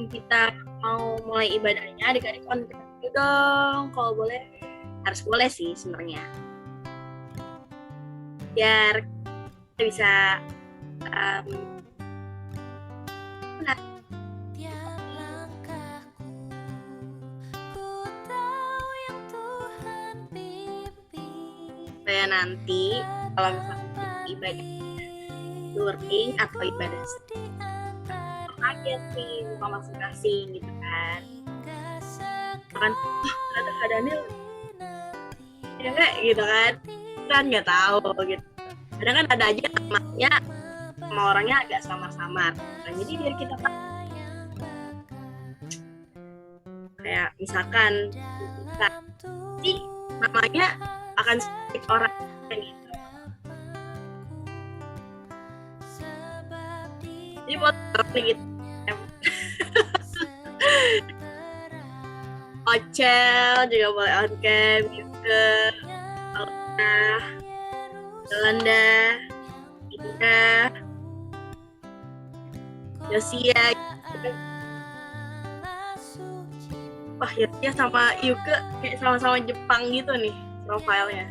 Kita mau mulai ibadahnya, adik-adik on cam dong. Kalau boleh, harus boleh sih sebenarnya. Biar kita bisa supaya nanti kalau misalnya ibadah luring atau ibadah aja sih muka masing-masing gitu kan ternyata keadaannya ya enggak gitu kan nggak tahu gitu. Kadang kan ada aja namanya sama orangnya agak samar-samar. Nah, jadi biar kita tahu kayak misalkan sih namanya akan sedikit orang gitu. Jadi buat gitu. Ocel juga boleh on cam juga. Yolanda, Indra, Yosia, wah Yosia sama Yuke kayak sama-sama Jepang gitu nih profilnya.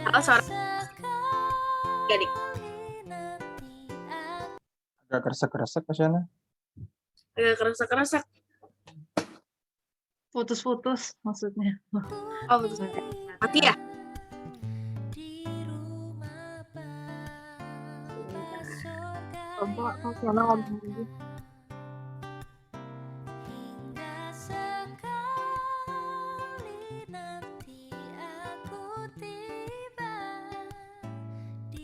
Halo suara adik. Agak keresek-keresek Kak Shana. Agak keresek-keresek. Putus-putus maksudnya. Oh, putus. Mati ya? Coba Kak Shana ngomong lagi.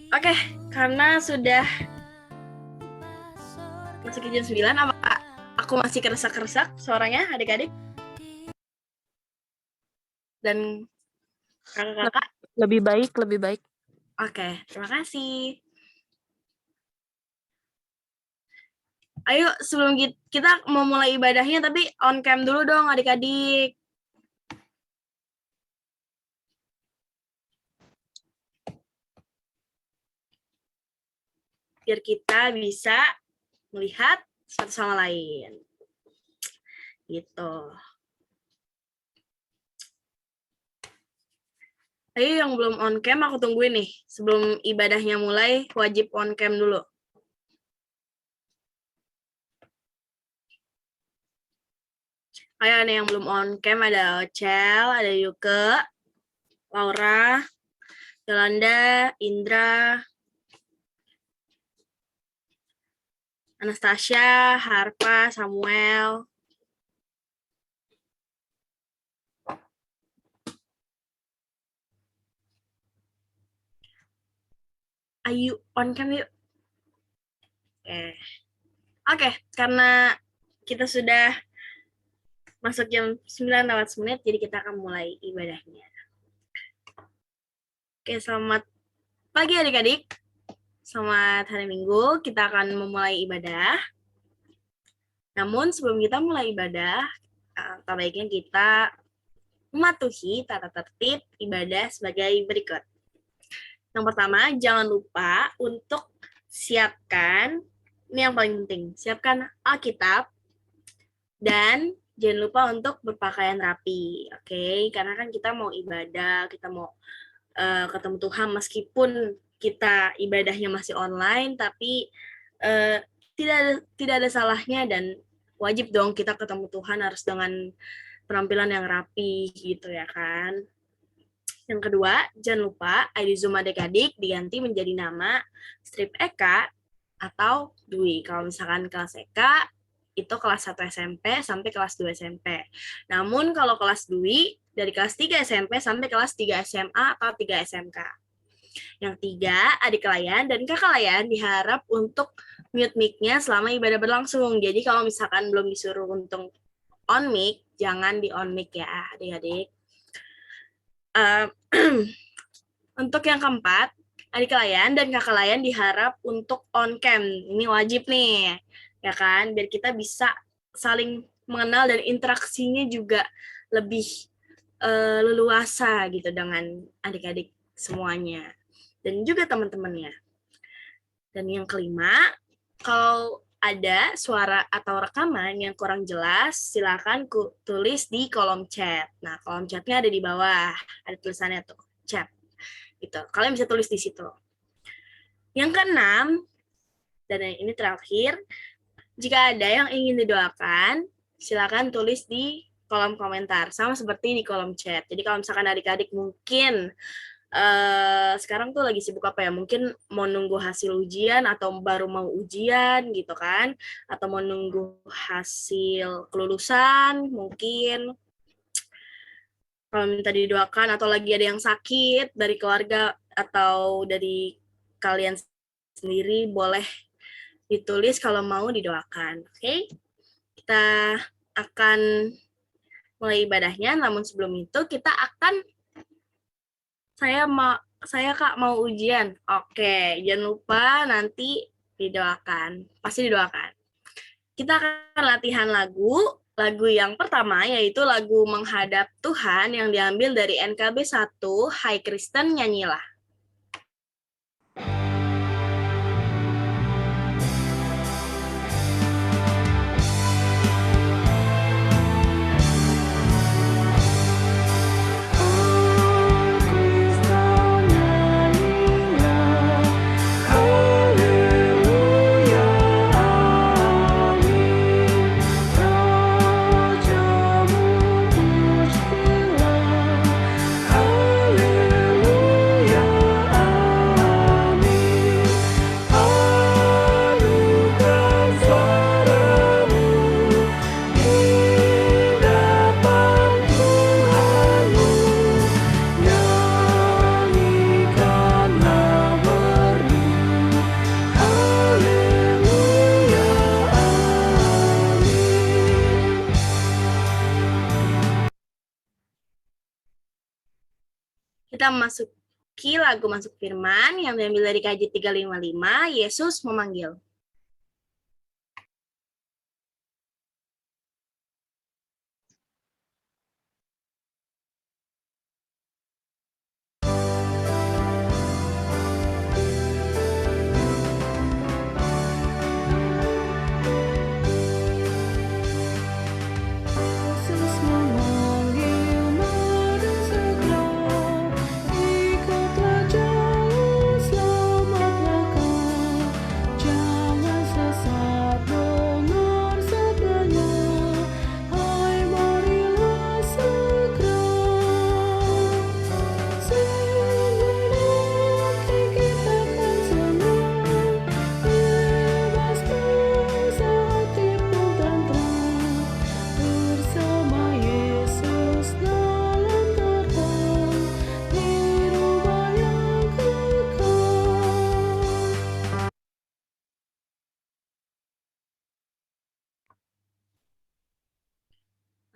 Oke, karena sudah masuk ke jam 9, apakah aku masih keresak-keresak suaranya adik-adik? Dan kakak-kakak? Lebih baik. Oke, terima kasih. Ayo, sebelum kita mau mulai ibadahnya, tapi on cam dulu dong adik-adik. Biar kita bisa melihat satu sama lain. Gitu. Ayo yang belum on cam aku tungguin nih. Sebelum ibadahnya mulai, wajib on cam dulu. Ayo nih yang belum on cam ada Ocel, ada Yuke, Laura, Yolanda, Indra, Anastasia, Harpa, Samuel. Ayo on cam yuk. Oke, karena kita sudah masuk jam 9:09, jadi kita akan mulai ibadahnya. Oke, selamat pagi adik-adik. Selamat hari Minggu, kita akan memulai ibadah. Namun sebelum kita mulai ibadah, baiknya kita mematuhi tata tertib ibadah sebagai berikut. Yang pertama, jangan lupa untuk siapkan, ini yang paling penting, siapkan Alkitab, dan jangan lupa untuk berpakaian rapi, oke? Karena kan kita mau ibadah, kita mau ketemu Tuhan meskipun kita ibadahnya masih online, tapi tidak ada salahnya dan wajib dong kita ketemu Tuhan harus dengan penampilan yang rapi gitu ya kan. Yang kedua, jangan lupa ID Zoom adik-adik diganti menjadi nama strip Eka atau Dwi. Kalau misalkan kelas Eka, itu kelas 1 SMP sampai kelas 2 SMP. Namun kalau kelas Dwi dari kelas 3 SMP sampai kelas 3 SMA atau 3 SMK. Yang tiga, adik layan dan kakak layan diharap untuk mute mic-nya selama ibadah berlangsung. Jadi kalau misalkan belum disuruh untuk on mic, jangan di on mic ya adik-adik. Untuk yang keempat, adik layan dan kakak layan diharap untuk on cam. Ini wajib nih, ya kan? Biar kita bisa saling mengenal dan interaksinya juga lebih leluasa gitu dengan adik-adik semuanya. Dan juga teman-temannya. Dan yang kelima, kalau ada suara atau rekaman yang kurang jelas, silakan tulis di kolom chat. Nah, kolom chatnya ada di bawah, ada tulisannya tuh, chat. Gitu. Kalian bisa tulis di situ. Yang keenam, dan ini terakhir, jika ada yang ingin didoakan, silakan tulis di kolom komentar, sama seperti di kolom chat. Jadi kalau misalkan adik-adik mungkin sekarang tuh lagi sibuk apa ya, mungkin mau nunggu hasil ujian atau baru mau ujian gitu kan, atau mau nunggu hasil kelulusan mungkin, kalau minta didoakan, atau lagi ada yang sakit dari keluarga atau dari kalian sendiri, boleh ditulis kalau mau didoakan. Oke? Kita akan mulai ibadahnya, namun sebelum itu kita akan saya Kak mau ujian. Oke, jangan lupa nanti didoakan. Pasti didoakan. Kita akan latihan lagu. Lagu yang pertama yaitu lagu Menghadap Tuhan yang diambil dari NKB 1, Hai Kristen Nyanyilah. Kita masuki lagu Masuk Firman yang diambil dari KJ 355, Yesus Memanggil.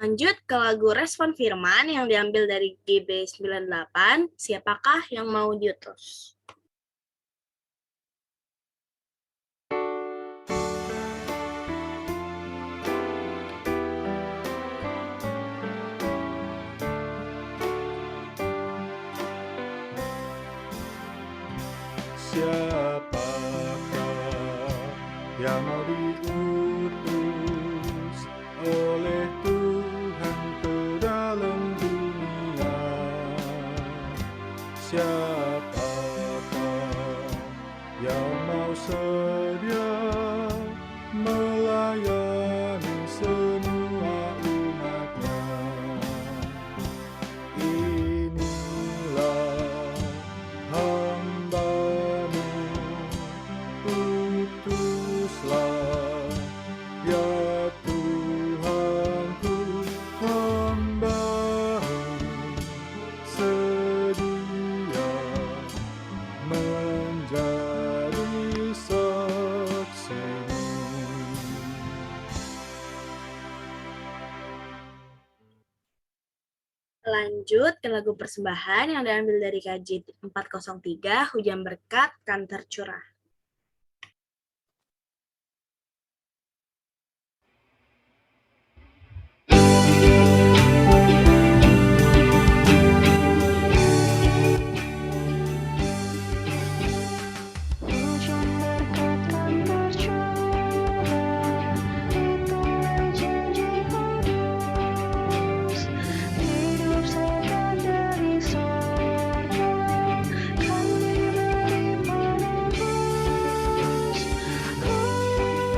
Lanjut ke lagu Respon Firman yang diambil dari GB 98, Siapakah yang mau diutus? Siapakah yang mau diutus oleh Tuhan ke dalam dunia? Siapakah yang mau sedia melayani semua umatnya? Inilah hamba-Mu, utuslah Lanjut ke lagu persembahan yang diambil dari KJ 403, Hujan Berkat, Kan Tercurah. Hujan berkat kan tercurah, itulah janji kudus. Hidup segar dari sorga, kan diberi penebus.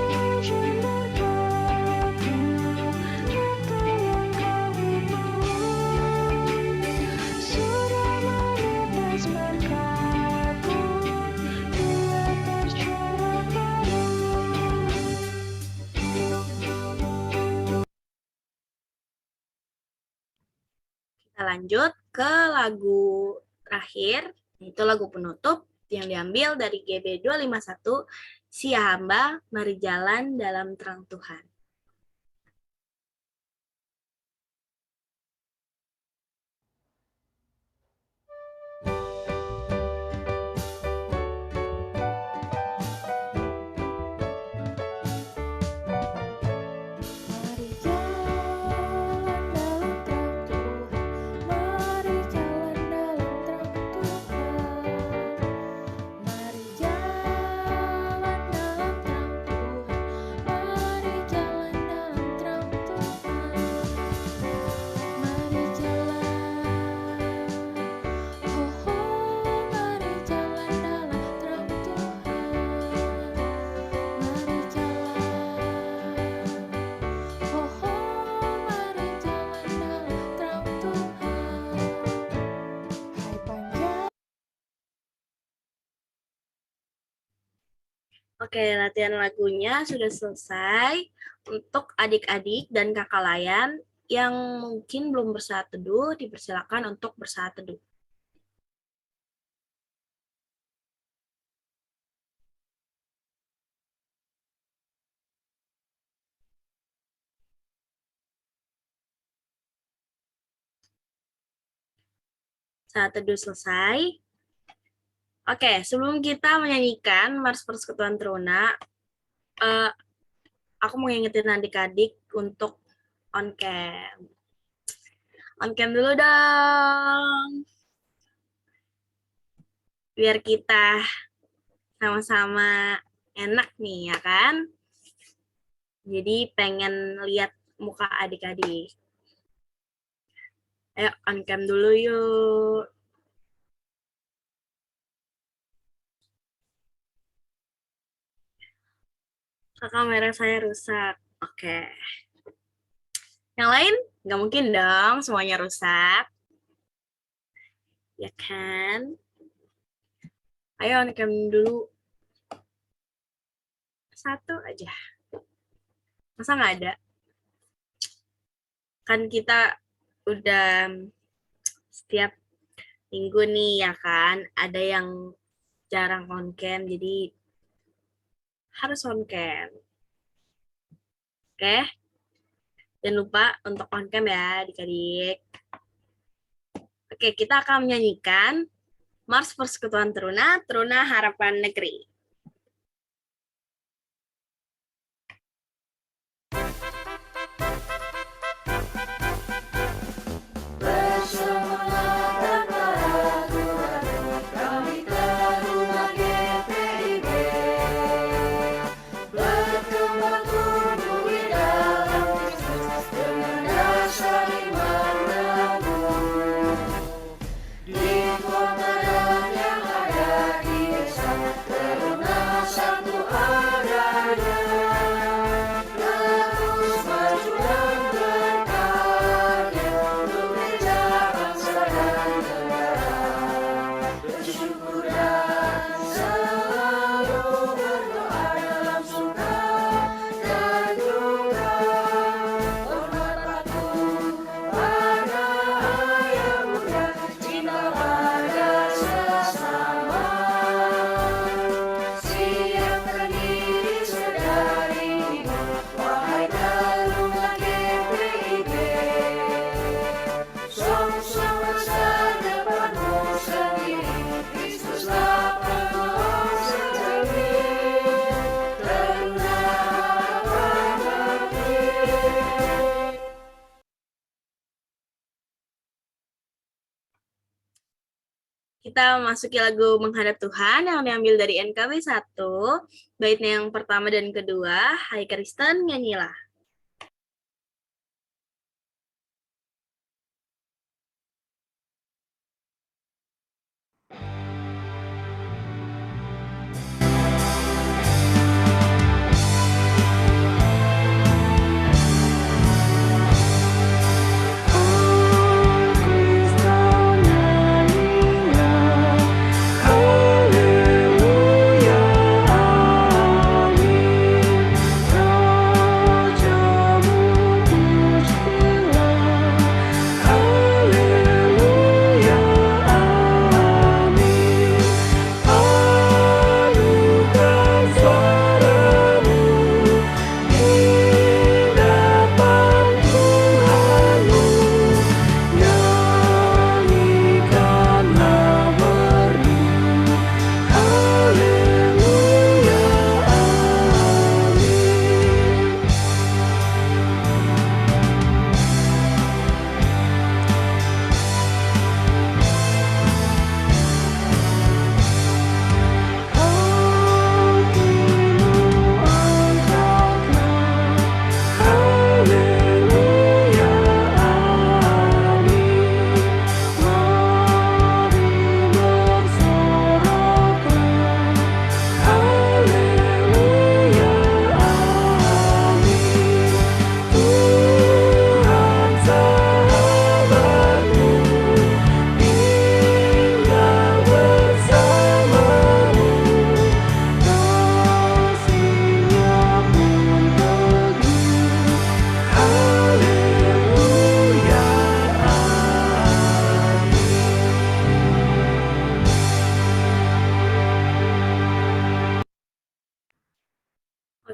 Hujan berkatmu, itu yang kami mohon. Sudah menetes berkatmu, biar tercurah penuh. Kita lanjut ke lagu terakhir, yaitu lagu penutup yang diambil dari GB 251, Sia Hamba, Mari Jalan Dalam Terang Tuhan. Mari jalan dalam terang Tuhan, mari jalan dalam terang Tuhan. Mari jalan dalam terang Tuhan, mari jalan dalam terang Tuhan. Mari jalan, oh oh, mari jalan dalam terang Tuhan. Mari jalan. Oh, mari jalan dalam terang Tuhan. Hai panjang. Oke, latihan lagunya sudah selesai. Untuk adik-adik dan kakak layan yang mungkin belum bersaat teduh, dipersilakan untuk bersaat teduh. Saat teduh selesai. Oke, sebelum kita menyanyikan Mars Persekutuan Teruna, aku mau ngingetin adik-adik untuk on cam. On cam dulu dong. Biar kita sama-sama enak nih, ya kan? Jadi pengen lihat muka adik-adik. Ayo on cam dulu yuk. Kamera saya rusak. Oke. Yang lain? Nggak mungkin dong semuanya rusak. Ya kan? Ayo on cam dulu. Satu aja. Masa nggak ada? Kan kita udah setiap minggu nih, ya kan? Ada yang jarang on cam, jadi harus on cam. Oke? Jangan lupa untuk on cam ya, adik-adik. Oke, kita akan menyanyikan Mars Persekutuan Teruna, Teruna Harapan Negeri. Di kota yang ada di desa, kita masuki lagu Menghadap Tuhan yang diambil dari NKB 1, baitnya yang pertama dan kedua. Hai Kristen, nyanyilah.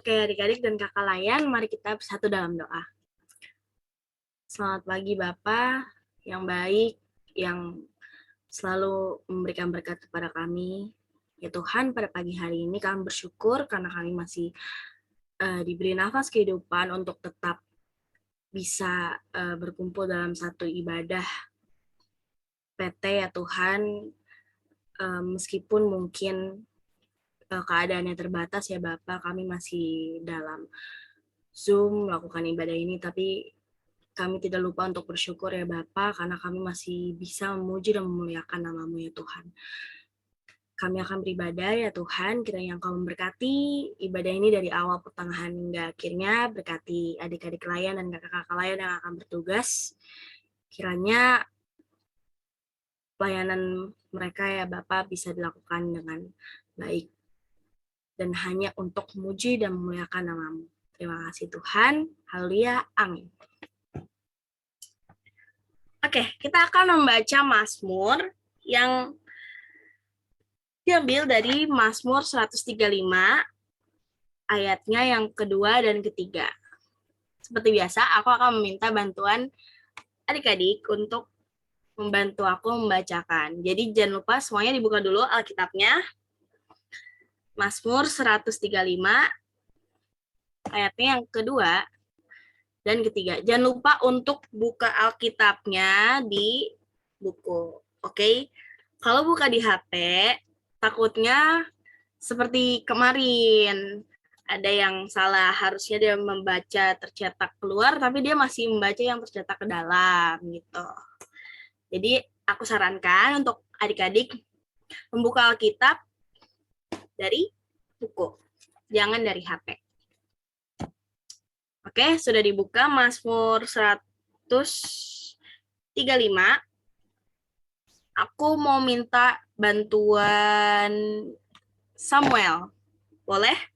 Oke, adik-adik dan kakak layan, mari kita bersatu dalam doa. Selamat pagi Bapak yang baik, yang selalu memberikan berkat kepada kami. Ya Tuhan, pada pagi hari ini kami bersyukur karena kami masih diberi nafas kehidupan untuk tetap bisa berkumpul dalam satu ibadah PT ya Tuhan, meskipun mungkin keadaannya terbatas ya Bapak, kami masih dalam Zoom melakukan ibadah ini, tapi kami tidak lupa untuk bersyukur ya Bapak, karena kami masih bisa memuji dan memuliakan nama-Mu ya Tuhan. Kami akan beribadah ya Tuhan, kiranya Engkau memberkati ibadah ini dari awal, pertengahan, hingga akhirnya. Berkati adik-adik layan dan kakak-kakak layan yang akan bertugas. Kiranya pelayanan mereka ya Bapak bisa dilakukan dengan baik dan hanya untuk memuji dan memuliakan nama-Mu. Terima kasih Tuhan. Haleluya. Amin. Oke, kita akan membaca Mazmur yang diambil dari Mazmur 135, ayatnya yang kedua dan ketiga. Seperti biasa, aku akan meminta bantuan adik-adik untuk membantu aku membacakan. Jadi jangan lupa semuanya dibuka dulu Alkitabnya. Mazmur 135, ayatnya yang kedua dan ketiga. Jangan lupa untuk buka Alkitabnya di buku. Oke? Kalau buka di HP, takutnya seperti kemarin. Ada yang salah, harusnya dia membaca tercetak keluar, tapi dia masih membaca yang tercetak ke dalam, gitu. Jadi, aku sarankan untuk adik-adik membuka Alkitab dari buku, jangan dari HP. Oke, sudah dibuka Mazmur 135. Aku mau minta bantuan Samuel. Boleh?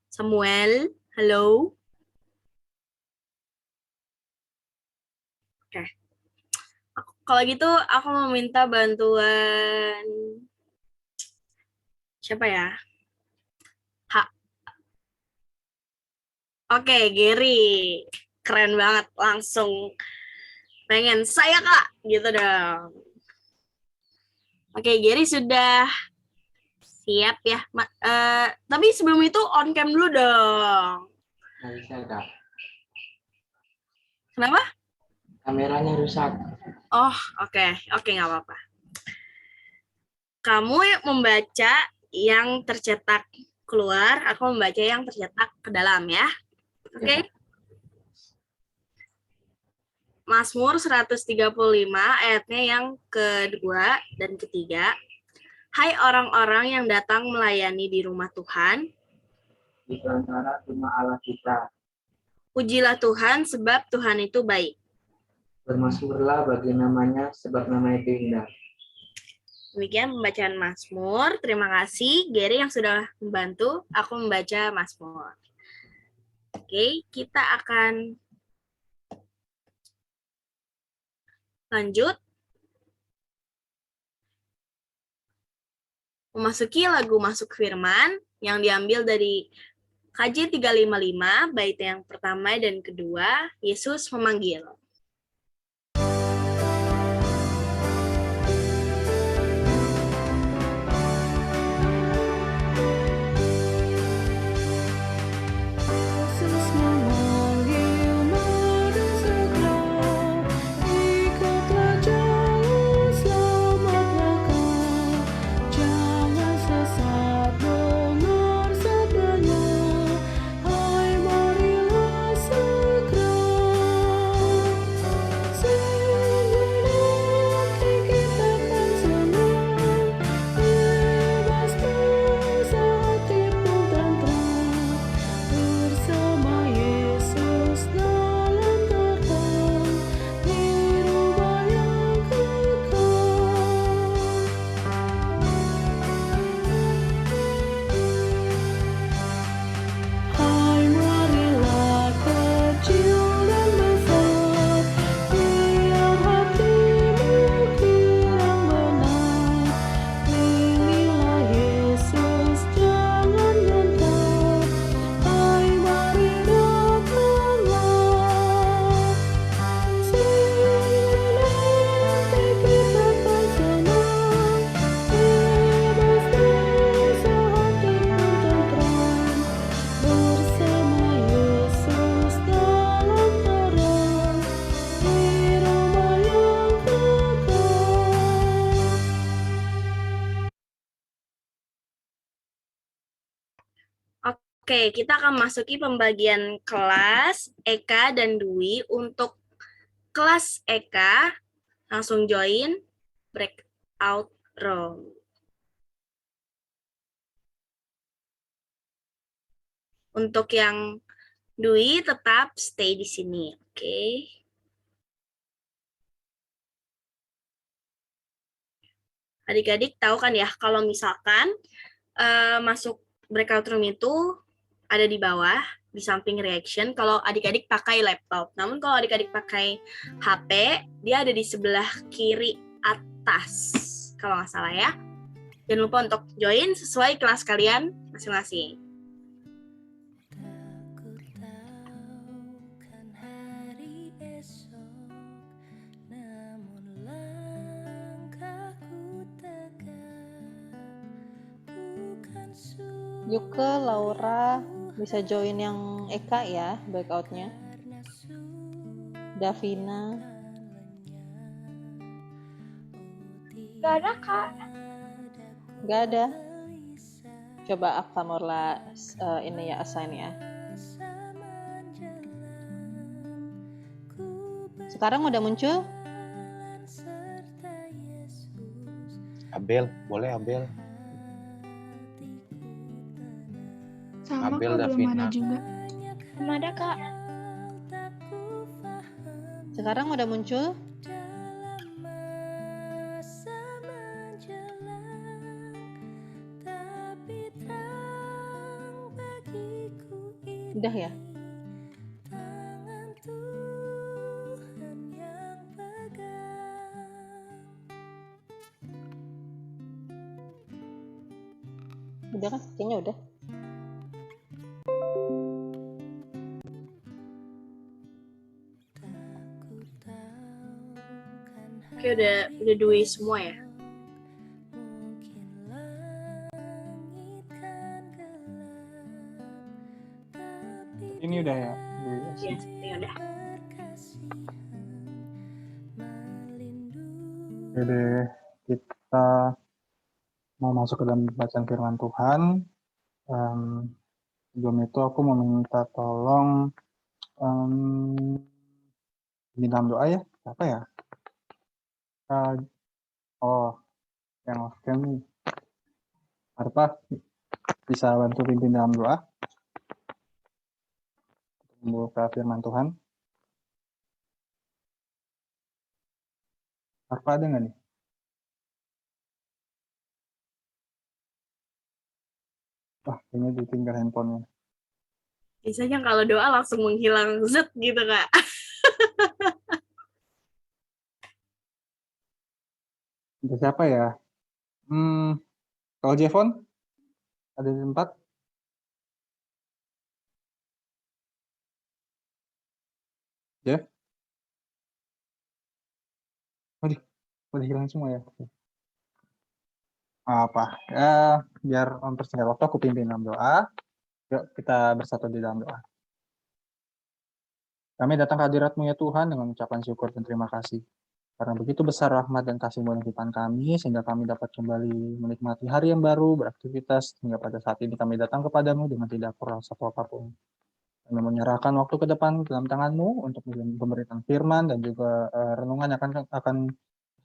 Samuel, halo? Oke. Kalau gitu, aku mau minta bantuan siapa ya? Oke, Gary. Keren banget. Langsung pengen saya, Kak. Gitu dong. Oke, Gary sudah siap ya. Tapi sebelum itu on cam dulu dong. Nggak bisa, Kak. Kenapa? Kameranya rusak. Oh, oke, nggak apa-apa. Kamu membaca yang tercetak keluar, aku membaca yang tercetak ke dalam ya. Oke? Mazmur 135 ayatnya yang kedua dan ketiga. Hai orang-orang yang datang melayani di rumah Tuhan, Di antara rumah Allah kita. pujilah Tuhan sebab Tuhan itu baik. Bermasmurlah bagi namanya, sebab nama itu indah. Demikian pembacaan Mazmur. Terima kasih Gary yang sudah membantu aku membaca Mazmur. Oke, kita akan lanjut memasuki lagu Masuk Firman yang diambil dari KJ 355, bait yang pertama dan kedua, Yesus memanggil. Yesus memanggil, mari segera ikutlah jalur selamat mereka. Jangan sesat dengar sabdanya, hai marilah segera. Sungguh nanti kita akan senang, bebas dosa hati pun tenteram. Bersama Yesus dalam terbang di rumah yang kekal. Hai marilah kecil dan besar, biar hatimu kirang benar. Pilihlah Yesus, jangan gentar. Hai mari datanglah. Sungguh nanti kita akan senang, bebas dosa hati pun tenteram. Bersama Yesus dalam terang di rumah yang kekal. Oke, kita akan masuki pembagian kelas Eka dan Dwi. Untuk kelas Eka, langsung join breakout room. Untuk yang Dwi tetap stay di sini, oke? Adik-adik tahu kan ya, kalau misalkan masuk breakout room itu ada di bawah, di samping reaction, kalau adik-adik pakai laptop. Namun kalau adik-adik pakai HP, dia ada di sebelah kiri atas, kalau nggak salah ya. Jangan lupa untuk join sesuai kelas kalian masing-masing. Takut tahukan hari esok, namun langkahku tegak, bukan Yuke, Laura, bisa join yang Eka ya, breakoutnya. karena Davina. Gak ada kak. Gak ada. Coba Aktamorla ini ya, assign ya. Sekarang udah muncul? Abel, boleh Abel. Sama Abel kak, belum ada Davina. juga. Belum ada kak. Sekarang udah muncul? Udah ya? Udah kan? Kayaknya udah. Oke, udah Dwi semua ya. Ini udah ya. Iya, ini udah. Oke deh, kita mau masuk ke dalam bacaan firman Tuhan. Em, Sebelum itu aku mau minta tolong di dalam doa ya. Apa ya? Eh, oh, yang oke nih. Arpa bisa bantu pimpin dalam doa untuk membuka firman Tuhan. Arpa ada nggak nih? Wah, kayaknya ditinggal handphonenya. Biasanya kalau doa langsung menghilang zet gitu, Kak. Untuk siapa ya? Kalau Jevon ada di tempat? Jeff? Waduh, udah hilang semua ya. Apa? Biar mempersingkat waktu aku pimpin dalam doa. Yuk kita bersatu di dalam doa. Kami datang ke hadirat-Mu ya Tuhan dengan ucapan syukur dan terima kasih. Karena begitu besar rahmat dan kasih-Mu dalam kehidupan kami, sehingga kami dapat kembali menikmati hari yang baru, beraktivitas, hingga pada saat ini kami datang kepadamu dengan tidak kurang satu apapun. Kami menyerahkan waktu ke depan dalam tangan-Mu untuk pemberitaan firman dan juga renungan yang akan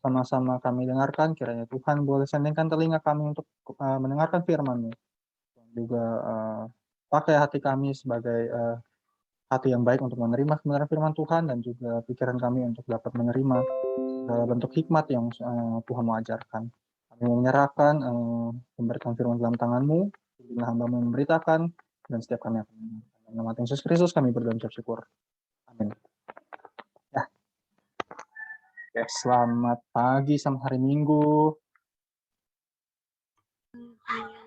sama-sama kami dengarkan. Kiranya Tuhan boleh sendingkan telinga kami untuk mendengarkan firman-Mu. Dan juga pakai hati kami sebagai hati yang baik untuk menerima kebenaran firman Tuhan dan juga pikiran kami untuk dapat menerima segala bentuk hikmat yang Tuhan mau ajarkan. Kami menyerahkan pemberitaan firman dalam tangan-Mu, bila hamba-Mu memberitakan, dan setiap kami akan mendengarkan. Dalam nama Tuhan Yesus Kristus kami berdoa dan syukur. Amin. Ya. Oke, selamat pagi sama hari Minggu.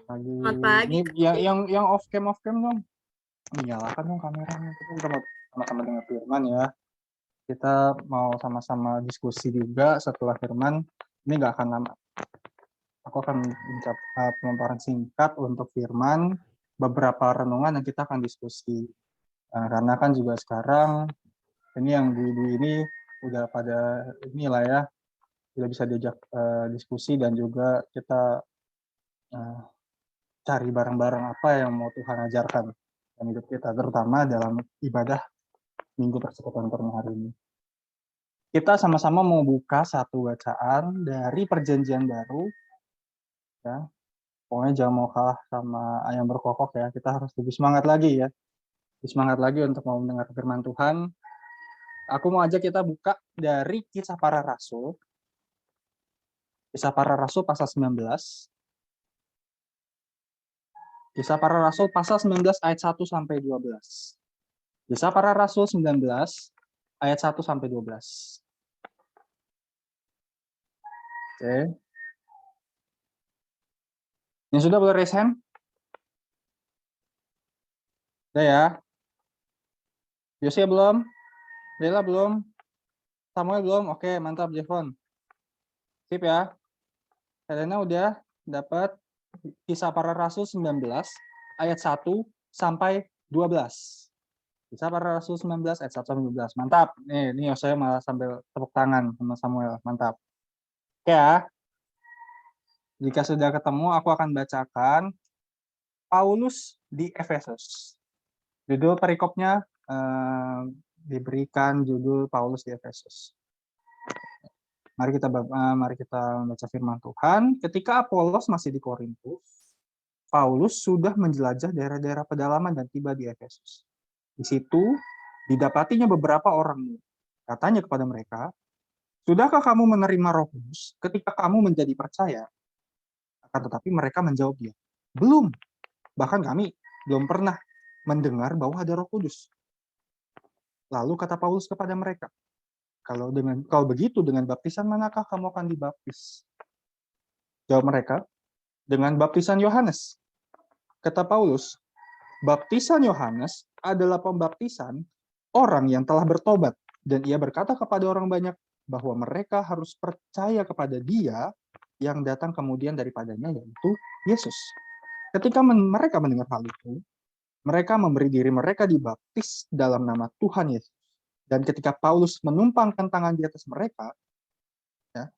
Selamat pagi. Ini yang off cam dong. Nyalakan dong kameranya. Kita udah mau sama-sama dengar firman ya. Kita mau sama-sama diskusi juga setelah firman. Ini nggak akan lama. Aku akan pemaparan singkat untuk firman, beberapa renungan yang kita akan diskusi. Karena kan juga sekarang ini yang ibu ini udah pada inilah ya, udah bisa diajak diskusi dan juga kita cari bareng-bareng apa yang mau Tuhan ajarkan dalam hidup kita, terutama dalam ibadah Minggu Persekutuan Penuh hari ini. Kita sama-sama mau buka satu bacaan dari Perjanjian Baru, ya. Pokoknya jangan mau kalah sama ayam berkokok ya. Kita harus lebih semangat lagi ya. Lebih semangat lagi untuk mau mendengar firman Tuhan. Aku mau ajak kita buka dari Kisah Para Rasul. Kisah Para Rasul pasal 19. Kisah Para Rasul pasal 19 ayat 1 sampai 12. Kisah Para Rasul 19 ayat 1 sampai 12. Oke. Yang sudah boleh raise hand? Udah ya? Yosia belum? Lela belum? Samuel belum? Oke, mantap Jevon. Sip ya. Helena udah dapat Kisah Para Rasul 19 ayat 1 sampai 12. Kisah Para Rasul 19 ayat 1 sampai 12. Mantap. Nih Yosia malah sambil tepuk tangan sama Samuel. Mantap. Oke ya. Jika sudah ketemu, aku akan bacakan Paulus di Efesus. Judul perikopnya diberikan judul Paulus di Efesus. Mari kita membaca firman Tuhan. Ketika Apolos masih di Korintus, Paulus sudah menjelajah daerah-daerah pedalaman dan tiba di Efesus. Di situ didapatinya beberapa orang. Katanya kepada mereka, "Sudahkah kamu menerima Roh Kudus ketika kamu menjadi percaya?" Akan tetapi mereka menjawab dia, "Belum. Bahkan kami belum pernah mendengar bahwa ada Roh Kudus." Lalu kata Paulus kepada mereka, kalau begitu dengan baptisan manakah kamu akan dibaptis? Jawab mereka, dengan baptisan Yohanes. Kata Paulus, baptisan Yohanes adalah pembaptisan orang yang telah bertobat, dan ia berkata kepada orang banyak bahwa mereka harus percaya kepada Dia yang datang kemudian daripadanya, yaitu Yesus. Ketika mereka mendengar hal itu, mereka memberi diri mereka dibaptis dalam nama Tuhan Yesus. Dan ketika Paulus menumpangkan tangan di atas mereka, ya,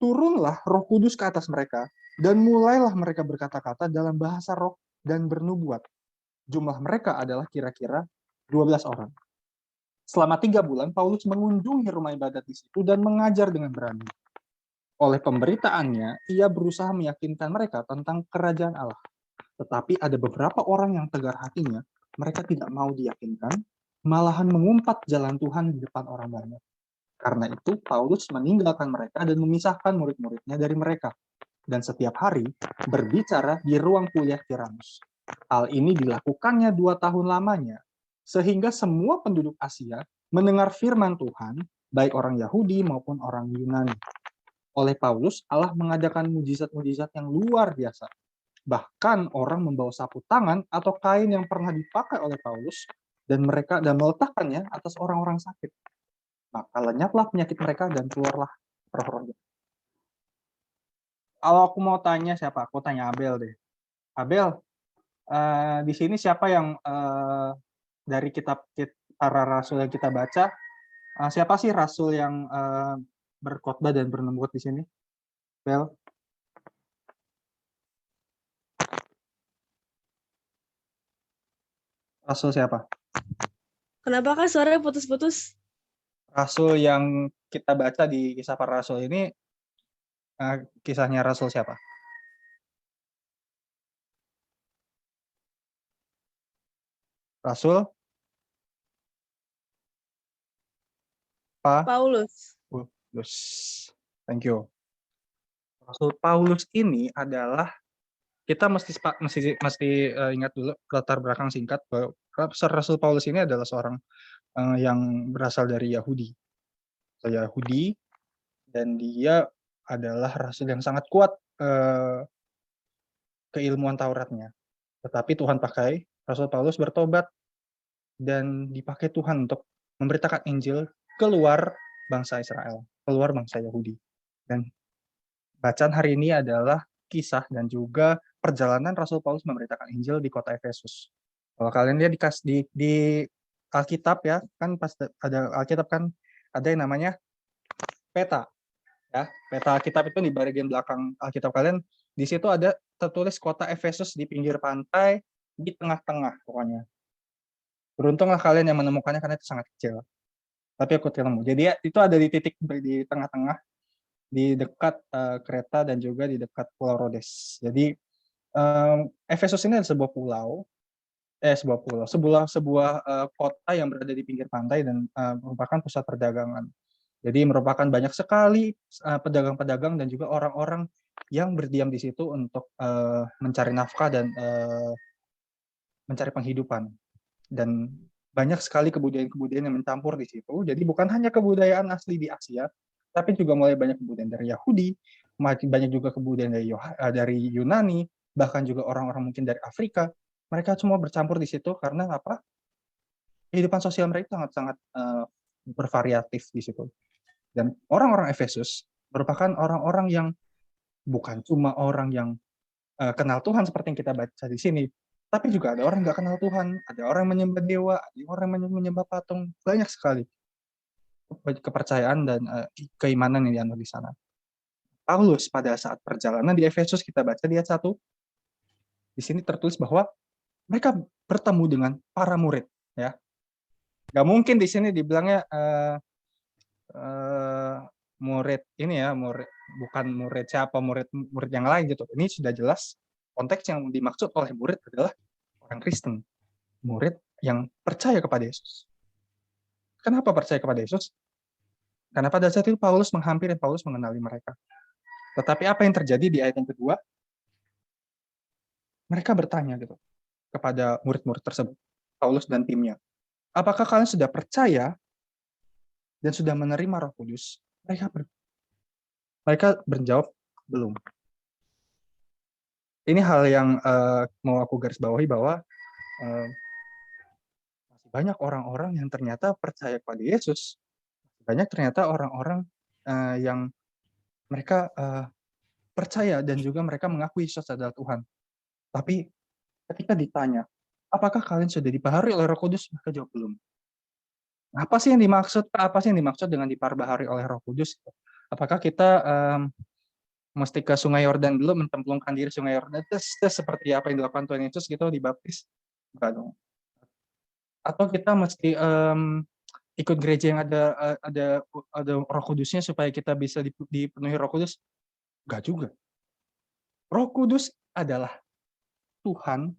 turunlah Roh Kudus ke atas mereka, dan mulailah mereka berkata-kata dalam bahasa roh dan bernubuat. Jumlah mereka adalah kira-kira 12 orang. Selama 3 bulan, Paulus mengunjungi rumah ibadat di situ dan mengajar dengan berani. Oleh pemberitaannya, ia berusaha meyakinkan mereka tentang kerajaan Allah. Tetapi ada beberapa orang yang tegar hatinya, mereka tidak mau diyakinkan, malahan mengumpat jalan Tuhan di depan orang banyak. Karena itu, Paulus meninggalkan mereka dan memisahkan murid-muridnya dari mereka. Dan setiap hari berbicara di ruang kuliah Tiranus. Hal ini dilakukannya 2 tahun lamanya, sehingga semua penduduk Asia mendengar firman Tuhan, baik orang Yahudi maupun orang Yunani. Oleh Paulus, Allah mengadakan mujizat-mujizat yang luar biasa. Bahkan orang membawa sapu tangan atau kain yang pernah dipakai oleh Paulus dan meletakkannya atas orang-orang sakit. Maka lenyaplah penyakit mereka dan keluarlah roh-rohnya. Kalau aku mau tanya siapa? Aku tanya Abel deh. Abel, di sini siapa yang dari kitab para rasul yang kita baca, siapa sih rasul yang berkhotbah dan bernubuat di sini? Bel? Rasul siapa? Kenapa Kak suaranya putus-putus? Rasul yang kita baca di kisah para rasul ini, kisahnya rasul siapa? Rasul? Paulus. Paulus. Thank you. Rasul Paulus ini adalah, kita mesti ingat dulu latar belakang singkat bahwa Rasul Paulus ini adalah seorang yang berasal dari Yahudi, dan dia adalah rasul yang sangat kuat keilmuan Tauratnya. Tetapi Tuhan pakai Rasul Paulus bertobat dan dipakai Tuhan untuk memberitakan Injil keluar bangsa Israel, keluar bangsa Yahudi. Dan bacaan hari ini adalah kisah dan juga perjalanan Rasul Paulus memberitakan Injil di kota Efesus. Kalau kalian lihat di Alkitab ya, kan pas ada Alkitab kan ada yang namanya peta. Ya, peta Alkitab itu di bagian belakang Alkitab kalian, di situ ada tertulis kota Efesus di pinggir pantai, di tengah-tengah pokoknya. Beruntunglah kalian yang menemukannya karena itu sangat kecil. Tapi aku ketemu. Jadi ya, itu ada di titik di tengah-tengah, di dekat Kreta dan juga di dekat Pulau Rhodes. Jadi Efesus ini adalah sebuah kota yang berada di pinggir pantai dan merupakan pusat perdagangan. Jadi merupakan banyak sekali pedagang-pedagang dan juga orang-orang yang berdiam di situ untuk mencari nafkah dan mencari penghidupan. Dan banyak sekali kebudayaan-kebudayaan yang mencampur di situ. Jadi bukan hanya kebudayaan asli di Asia, tapi juga mulai banyak kebudayaan dari Yahudi, banyak juga kebudayaan dari Yunani, bahkan juga orang-orang mungkin dari Afrika. Mereka semua bercampur di situ karena apa? Kehidupan sosial mereka sangat-sangat bervariatif di situ. Dan orang-orang Efesus merupakan orang-orang yang bukan cuma orang yang kenal Tuhan seperti yang kita baca di sini, tapi juga ada orang nggak kenal Tuhan, ada orang yang menyembah dewa, ada orang yang menyembah patung, banyak sekali kepercayaan dan keimanan yang dianut di sana. Paulus pada saat perjalanan di Efesus, kita baca di ayat 1, di sini tertulis bahwa mereka bertemu dengan para murid, ya. Nggak mungkin di sini dibilangnya murid ini ya, bukan murid siapa, murid yang lain gitu. Ini sudah jelas konteks yang dimaksud oleh murid adalah orang Kristen, murid yang percaya kepada Yesus. Kenapa percaya kepada Yesus? Karena pada saat itu Paulus menghampiri, Paulus mengenali mereka. Tetapi apa yang terjadi di ayat yang kedua? Mereka bertanya gitu kepada murid-murid tersebut, Paulus dan timnya. Apakah kalian sudah percaya dan sudah menerima Roh Kudus? Mereka menjawab, belum. Ini hal yang mau aku garis bawahi bahwa masih banyak orang-orang yang ternyata percaya kepada Yesus. Banyak ternyata orang-orang yang mereka percaya dan juga mereka mengakui Yesus adalah Tuhan. Tapi ketika ditanya, apakah kalian sudah dibaharui oleh Roh Kudus? Mereka jawab belum. Apa sih yang dimaksud dengan diperbaharui oleh Roh Kudus? Apakah kita mesti ke Sungai Yordan dulu, mencemplungkan diri Sungai Yordan, terus seperti apa yang dilakukan Tuhan Yesus gitu dibaptis? Enggak dong. Atau kita mesti ikut gereja yang ada Roh Kudusnya supaya kita bisa dipenuhi Roh Kudus? Enggak juga. Roh Kudus adalah Tuhan,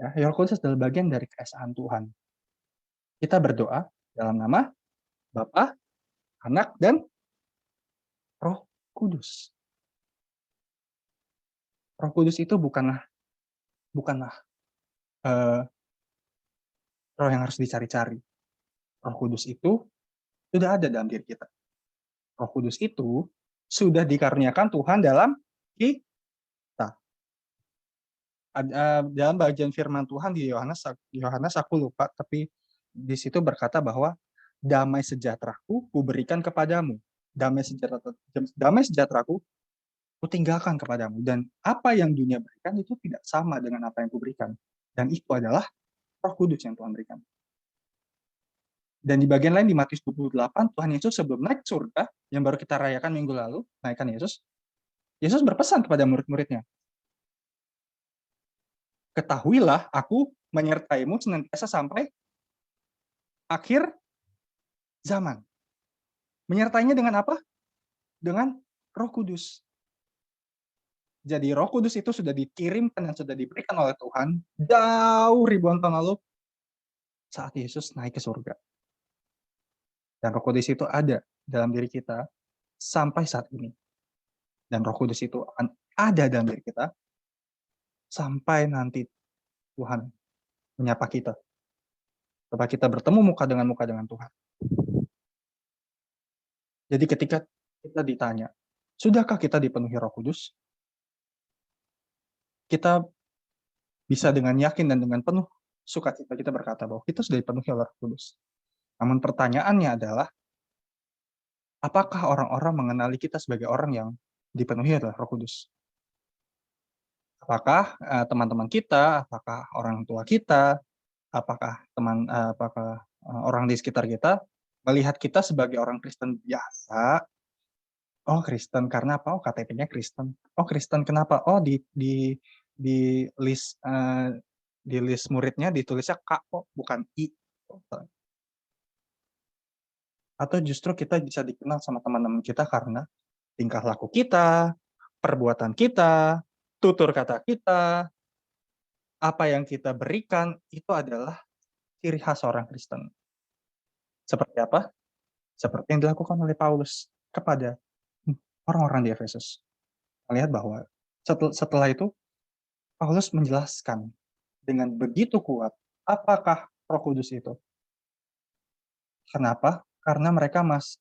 ya. Roh Kudus adalah bagian dari keesaan Tuhan. Kita berdoa dalam nama Bapa, Anak, dan Roh Kudus. Roh Kudus itu bukanlah roh yang harus dicari-cari. Roh Kudus itu sudah ada dalam diri kita. Roh Kudus itu sudah dikaruniakan Tuhan dalam kita. Dalam bagian firman Tuhan di Yohanes aku lupa, tapi di situ berkata bahwa damai sejahteraku kuberikan kepadamu. Damai sejahteraku kutinggalkan kepadamu. Dan apa yang dunia berikan itu tidak sama dengan apa yang kuberikan. Dan itu adalah Roh Kudus yang Tuhan berikan. Dan di bagian lain di Matius 28, Tuhan Yesus sebelum naik surga, yang baru kita rayakan minggu lalu, naikkan Yesus berpesan kepada murid-muridnya. Ketahuilah, aku menyertaimu senantiasa sampai akhir zaman. Menyertainya dengan apa? Dengan Roh Kudus. Jadi Roh Kudus itu sudah dikirimkan dan sudah diberikan oleh Tuhan jauh ribuan tahun lalu saat Yesus naik ke surga. Dan Roh Kudus itu ada dalam diri kita sampai saat ini. Dan Roh Kudus itu akan ada dalam diri kita sampai nanti Tuhan menyapa kita. Supaya kita bertemu muka dengan Tuhan. Jadi ketika kita ditanya, sudahkah kita dipenuhi Roh Kudus? Kita bisa dengan yakin dan dengan penuh sukacita kita berkata bahwa kita sudah dipenuhi oleh Roh Kudus. Namun pertanyaannya adalah, apakah orang-orang mengenali kita sebagai orang yang dipenuhi oleh Roh Kudus? Apakah teman-teman kita, apakah orang tua kita, apakah orang di sekitar kita melihat kita sebagai orang Kristen biasa? Oh, Kristen karena apa? Oh, KTP-nya Kristen. Oh, Kristen kenapa? Oh, di list muridnya ditulisnya K kok, bukan I. Atau justru kita bisa dikenal sama teman-teman kita karena tingkah laku kita, perbuatan kita, tutur kata kita, apa yang kita berikan itu adalah ciri khas orang Kristen. Seperti apa? Seperti yang dilakukan oleh Paulus kepada orang-orang di Efesus. Melihat bahwa setelah itu Paulus menjelaskan dengan begitu kuat apakah Roh Kudus itu. Kenapa? Karena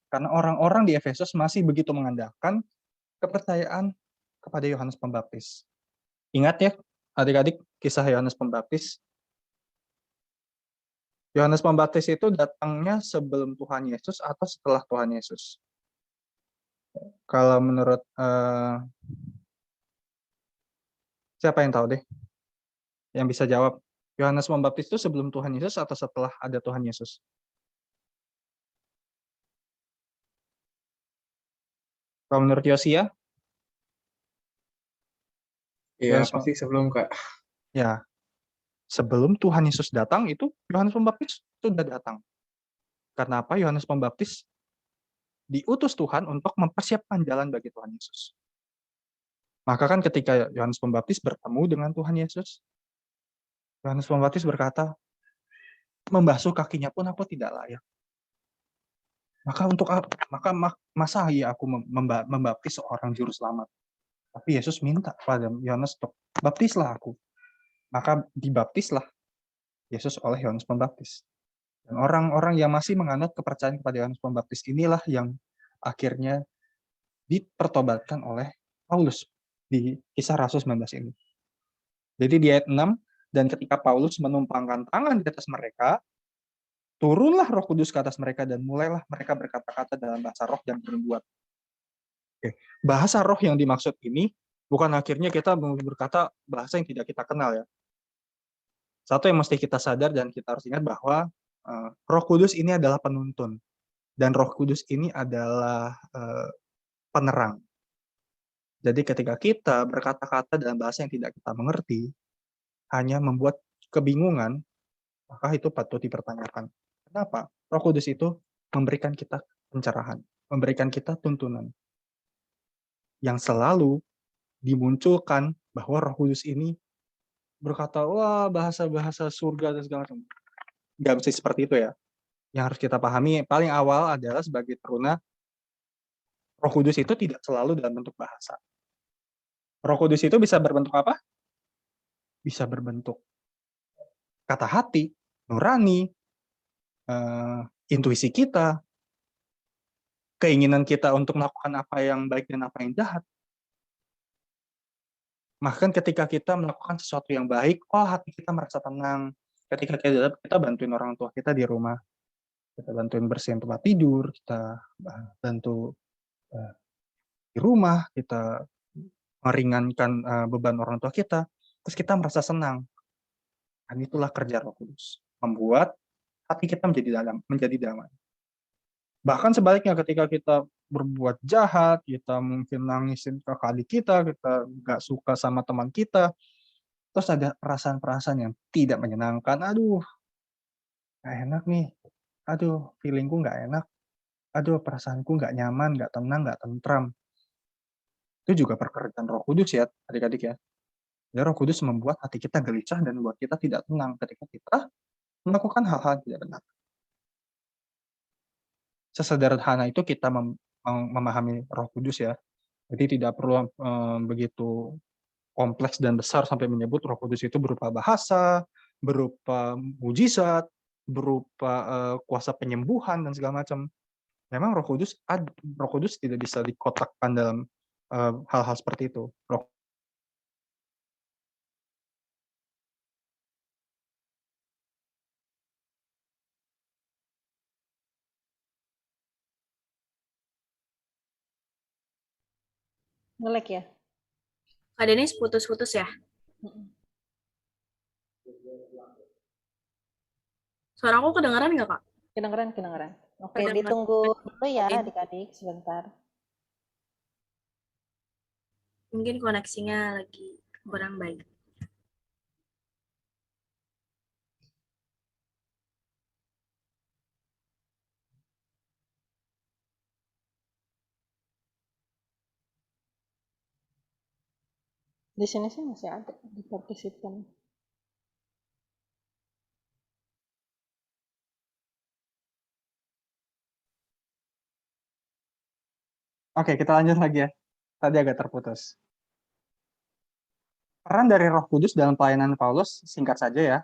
karena orang-orang di Efesus masih begitu mengandalkan kepercayaan kepada Yohanes Pembaptis. Ingat ya, adik-adik, kisah Yohanes Pembaptis. Yohanes Pembaptis itu datangnya sebelum Tuhan Yesus atau setelah Tuhan Yesus? Kalau menurut siapa yang tahu deh? Yang bisa jawab. Yohanes Pembaptis itu sebelum Tuhan Yesus atau setelah ada Tuhan Yesus? Kalau menurut Yosia? Iya, pasti sebelum, Kak. Ya, sebelum Tuhan Yesus datang itu Yohanes Pembaptis sudah datang. Karena apa? Yohanes Pembaptis diutus Tuhan untuk mempersiapkan jalan bagi Tuhan Yesus. Maka kan ketika Yohanes Pembaptis bertemu dengan Tuhan Yesus, Yohanes Pembaptis berkata, membasuh kakinya pun aku tidak layak. Masa ya aku membaptis seorang juru selamat? Tapi Yesus minta pada Yohanes untuk baptislah aku. Maka dibaptislah Yesus oleh Yohanes Pembaptis. Dan orang-orang yang masih menganut kepercayaan kepada Yohanes Pembaptis inilah yang akhirnya dipertobatkan oleh Paulus di Kisah Rasul 19 ini. Jadi di ayat 6, dan ketika Paulus menumpangkan tangan di atas mereka, turunlah Roh Kudus ke atas mereka dan mulailah mereka berkata-kata dalam bahasa roh dan bernubuat. Oke. Bahasa roh yang dimaksud ini bukan akhirnya kita berkata bahasa yang tidak kita kenal ya. Satu yang mesti kita sadar dan kita harus ingat bahwa Roh Kudus ini adalah penuntun dan Roh Kudus ini adalah penerang. Jadi ketika kita berkata-kata dalam bahasa yang tidak kita mengerti, hanya membuat kebingungan, maka itu patut dipertanyakan. Kenapa? Roh Kudus itu memberikan kita pencerahan, memberikan kita tuntunan. Yang selalu dimunculkan bahwa Roh Kudus ini berkata, wah bahasa-bahasa surga dan segala macam. Nggak bisa seperti itu ya. Yang harus kita pahami paling awal adalah sebagai teruna, Roh Kudus itu tidak selalu dalam bentuk bahasa. Roh Kudus itu bisa berbentuk apa? Bisa berbentuk kata hati, nurani, intuisi kita, keinginan kita untuk melakukan apa yang baik dan apa yang jahat. Bahkan ketika kita melakukan sesuatu yang baik, hati kita merasa tenang. Ketika kita bantuin orang tua kita di rumah, kita bantuin bersihin tempat tidur, kita bantu di rumah, kita meringankan beban orang tua kita, terus kita merasa senang. Dan itulah kerja Roh Kudus, membuat hati kita menjadi damai. Bahkan sebaliknya ketika kita berbuat jahat, kita mungkin nangisin kakak adik kita nggak suka sama teman kita, terus ada perasaan-perasaan yang tidak menyenangkan, aduh, nggak enak nih, aduh, feelingku nggak enak, aduh, perasaanku nggak nyaman, nggak tenang, nggak tentram. Itu juga pekerjaan Roh Kudus ya, adik-adik ya. Ya, Roh Kudus membuat hati kita gelisah dan membuat kita tidak tenang ketika kita melakukan hal-hal yang tidak benar. Sesederhana itu kita memahami Roh Kudus ya. Jadi tidak perlu begitu kompleks dan besar sampai menyebut Roh Kudus itu berupa bahasa, berupa mujizat, berupa kuasa penyembuhan dan segala macam. Memang Roh Kudus tidak bisa dikotakkan dalam hal-hal seperti itu. Nge-lag ya? Kak Denis putus-putus ya? Suara aku kedengaran nggak, Kak? Kedengeran. Oke, Kedengeran. ditunggu dulu ya Oke. adik-adik sebentar. Mungkin koneksinya lagi kurang baik. Di sini sih masih ada di partisipan. Oke, kita lanjut lagi ya. Tadi agak terputus. Peran dari Roh Kudus dalam pelayanan Paulus, singkat saja ya,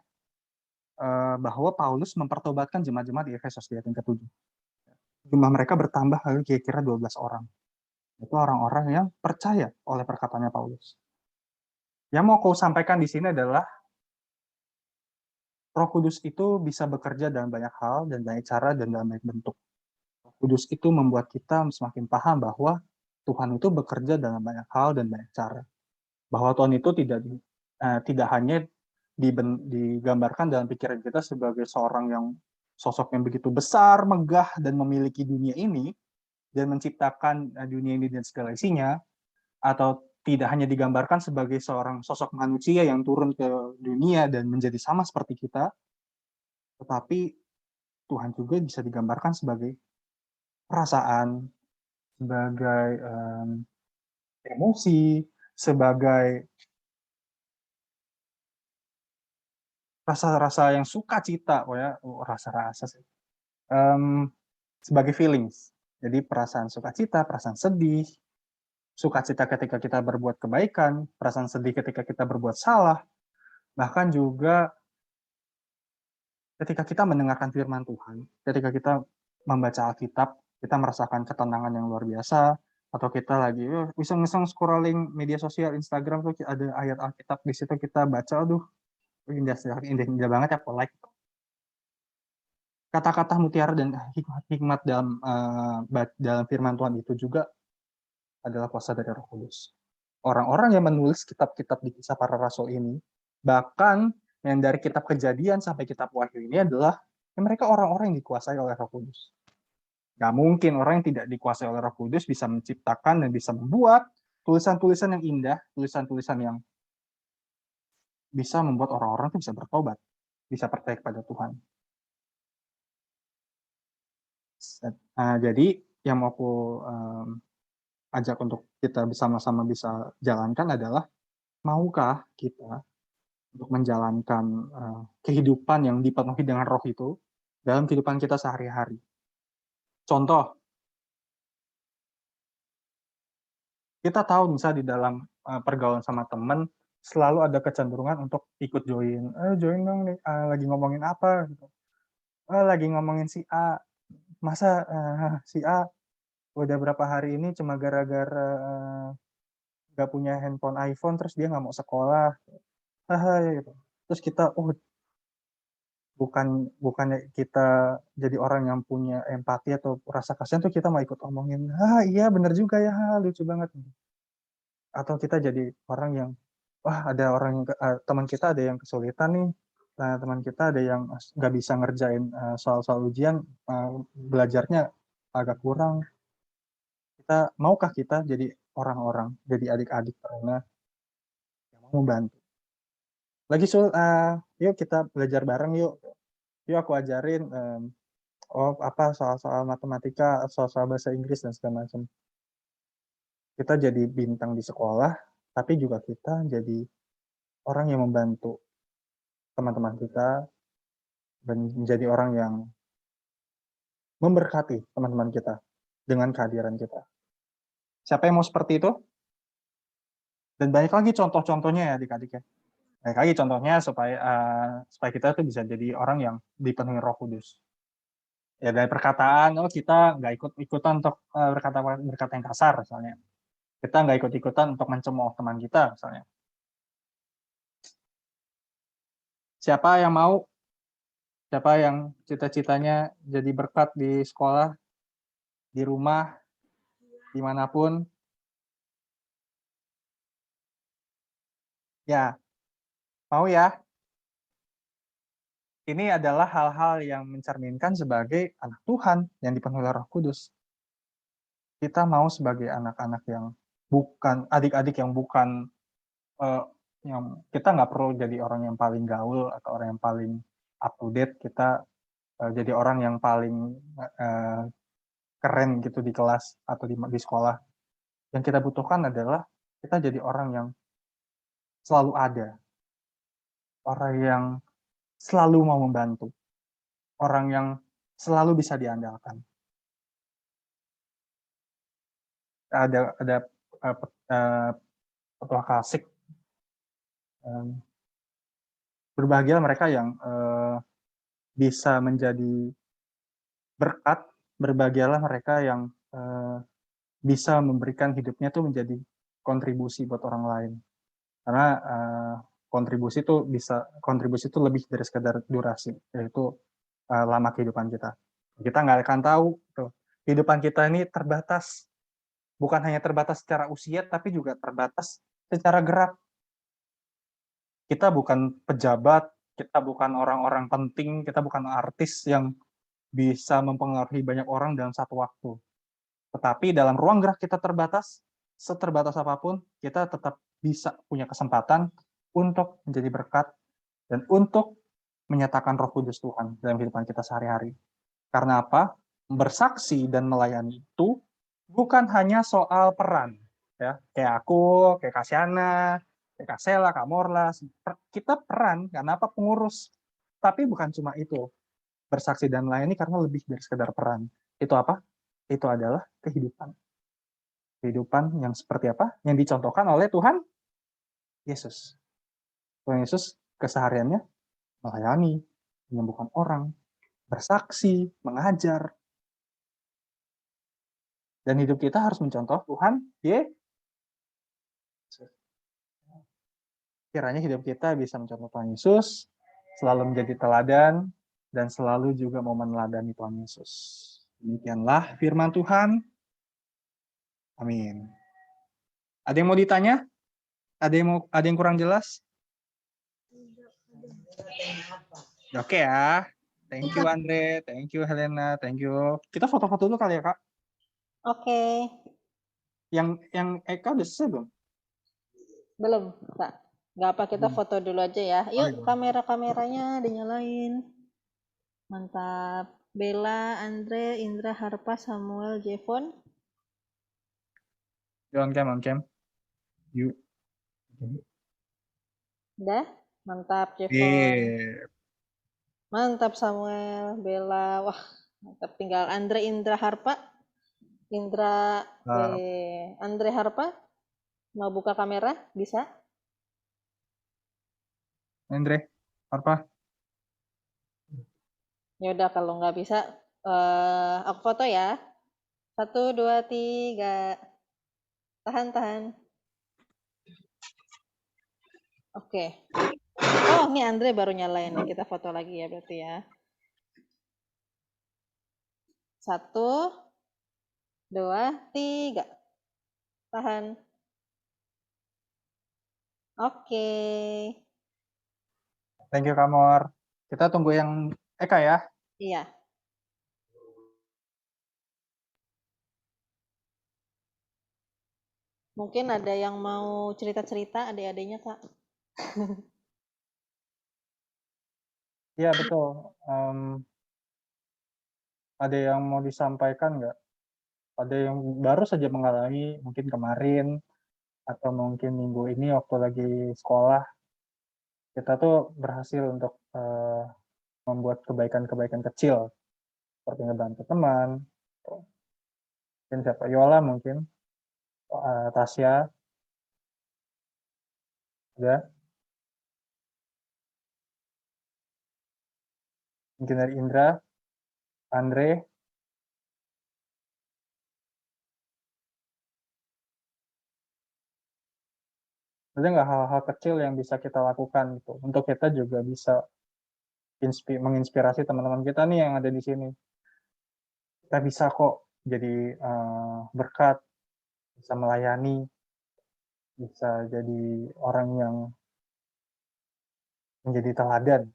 bahwa Paulus mempertobatkan jemaat-jemaat di Efesus di ayat yang ke-7. Jumlah mereka bertambah lalu kira-kira 12 orang. Itu orang-orang yang percaya oleh perkataannya Paulus. Yang mau kau sampaikan di sini adalah Roh Kudus itu bisa bekerja dalam banyak hal dan banyak cara dan dalam banyak bentuk. Roh Kudus itu membuat kita semakin paham bahwa Tuhan itu bekerja dalam banyak hal dan banyak cara. Bahwa Tuhan itu tidak hanya digambarkan dalam pikiran kita sebagai seorang yang sosok yang begitu besar, megah, dan memiliki dunia ini, dan menciptakan dunia ini dan segala isinya, atau tidak hanya digambarkan sebagai seorang sosok manusia yang turun ke dunia dan menjadi sama seperti kita, tetapi Tuhan juga bisa digambarkan sebagai perasaan, sebagai emosi, sebagai rasa-rasa yang sukacita, rasa-rasa sih, sebagai feelings. Jadi perasaan sukacita, perasaan sedih, sukacita ketika kita berbuat kebaikan, perasaan sedih ketika kita berbuat salah, bahkan juga ketika kita mendengarkan firman Tuhan, ketika kita membaca Alkitab, kita merasakan ketenangan yang luar biasa, atau kita lagi iseng-iseng scrolling media sosial, Instagram tuh ada ayat Alkitab di situ kita baca, aduh, indah banget ya, aku like. Kata-kata mutiara dan hikmat dalam firman Tuhan itu juga adalah kuasa dari Roh Kudus. Orang-orang yang menulis kitab-kitab di Kisah Para Rasul ini, bahkan yang dari kitab Kejadian sampai kitab Wahyu ini adalah mereka orang-orang yang dikuasai oleh Roh Kudus. Gak mungkin orang yang tidak dikuasai oleh Roh Kudus bisa menciptakan dan bisa membuat tulisan-tulisan yang indah, tulisan-tulisan yang bisa membuat orang-orang tuh bisa bertobat, bisa percaya kepada Tuhan. Jadi yang mau aku ajak untuk kita bersama-sama bisa jalankan adalah, maukah kita untuk menjalankan kehidupan yang dipenuhi dengan roh itu dalam kehidupan kita sehari-hari. Contoh, kita tahu misalnya di dalam pergaulan sama teman, selalu ada kecenderungan untuk ikut join. Join dong nih, lagi ngomongin apa gitu. Lagi ngomongin si A. Masa si A udah berapa hari ini cuma gara-gara nggak punya handphone iPhone terus dia nggak mau sekolah. Gitu. Terus kita, bukannya kita jadi orang yang punya empati atau rasa kasihan tuh kita mau ikut omongin, iya bener juga ya, lucu banget. Atau kita jadi orang yang, ada orang yang teman kita ada yang kesulitan nih, teman kita ada yang nggak bisa ngerjain soal-soal ujian, belajarnya agak kurang. Maukah kita jadi orang-orang, jadi adik-adik karena yang mau membantu? Lagi yuk kita belajar bareng yuk aku ajarin soal-soal matematika, soal-soal bahasa Inggris dan segala macam. Kita jadi bintang di sekolah, tapi juga kita jadi orang yang membantu teman-teman kita dan menjadi orang yang memberkati teman-teman kita dengan kehadiran kita. Siapa yang mau seperti itu? Dan banyak lagi contoh-contohnya ya adik-adik ya. Banyak lagi contohnya supaya kita tuh bisa jadi orang yang dipenuhi Roh Kudus. Ya dari perkataan, kita nggak ikut-ikutan untuk berkata yang kasar misalnya. Kita nggak ikut-ikutan untuk mencemooh teman kita misalnya. Siapa yang mau? Siapa yang cita-citanya jadi berkat di sekolah, di rumah, dimanapun? Ya, mau ya? Ini adalah hal-hal yang mencerminkan sebagai anak Tuhan yang dipenuhi Roh Kudus. Kita mau sebagai anak-anak yang bukan, adik-adik yang bukan, yang kita nggak perlu jadi orang yang paling gaul atau orang yang paling up to date. Kita jadi orang yang paling keren gitu di kelas atau di sekolah. Yang kita butuhkan adalah kita jadi orang yang selalu ada, orang yang selalu mau membantu, orang yang selalu bisa diandalkan. Ada petua klasik, berbahagia mereka yang bisa menjadi berkat, berbahagialah mereka yang bisa memberikan hidupnya tuh menjadi kontribusi buat orang lain. Karena kontribusi itu lebih dari sekedar durasi, yaitu lama kehidupan kita. Kita nggak akan tahu tuh, kehidupan kita ini terbatas, bukan hanya terbatas secara usia, tapi juga terbatas secara gerak. Kita bukan pejabat, kita bukan orang-orang penting, kita bukan artis yang bisa mempengaruhi banyak orang dalam satu waktu. Tetapi dalam ruang gerak kita terbatas, seterbatas apapun, kita tetap bisa punya kesempatan untuk menjadi berkat dan untuk menyatakan Roh Kudus Tuhan dalam kehidupan kita sehari-hari. Karena apa? Bersaksi dan melayani itu bukan hanya soal peran, ya. Kayak aku, kayak Kasyana, kayak Kak Sela, Kak Morla, kita peran karena apa? Pengurus. Tapi bukan cuma itu. Bersaksi dan melayani karena lebih dari sekedar peran. Itu apa? Itu adalah kehidupan. Kehidupan yang seperti apa? Yang dicontohkan oleh Tuhan Yesus. Tuhan Yesus kesehariannya melayani, menyembuhkan orang, bersaksi, mengajar. Dan hidup kita harus mencontoh Tuhan Yesus. Kiranya hidup kita bisa mencontoh Tuhan Yesus, selalu menjadi teladan, dan selalu juga mau meneladani Tuhan Yesus. Demikianlah firman Tuhan. Amin. Ada yang mau ditanya? Ada yang kurang jelas? Oke ya. Thank you Andre, thank you Helena, thank you. Kita foto-foto dulu kali ya, Kak. Oke. Yang Eka udah selesai belum? Belum, Kak. Nggak apa, kita Belum. foto dulu aja ya. Yuk, iya. kamera-kameranya dinyalain. Mantap. Bella, Andre, Indra, Harpa, Samuel, Jevon. On cam. Yuk. Udah? Mantap, Jevon. Sip. Mantap, Samuel, Bella. Wah, mantap. Tinggal Andre, Indra, Harpa. Andre, Harpa. Mau buka kamera? Bisa? Andre, apa? Ya udah, kalau nggak bisa, aku foto ya. 1, 2, 3. Tahan. Oke. Oh, ini Andre baru nyalain nih. Kita foto lagi ya berarti ya. 1, 2, 3. Tahan. Oke. Thank you, Kamor. Kita tunggu yang Eka ya. Iya. Mungkin ada yang mau cerita-cerita adik-adiknya, Kak. Iya, betul. Ada yang mau disampaikan nggak? Ada yang baru saja mengalami, mungkin kemarin, atau mungkin minggu ini waktu lagi sekolah, kita tuh berhasil untuk membuat kebaikan-kebaikan kecil, seperti ngebantu teman, mungkin siapa, Yola mungkin, Tasya, ya, mungkin dari Indra, Andre, ada nggak hal-hal kecil yang bisa kita lakukan gitu, untuk kita juga bisa menginspirasi teman-teman kita nih yang ada di sini. Kita bisa kok jadi berkat, bisa melayani, bisa jadi orang yang menjadi teladan.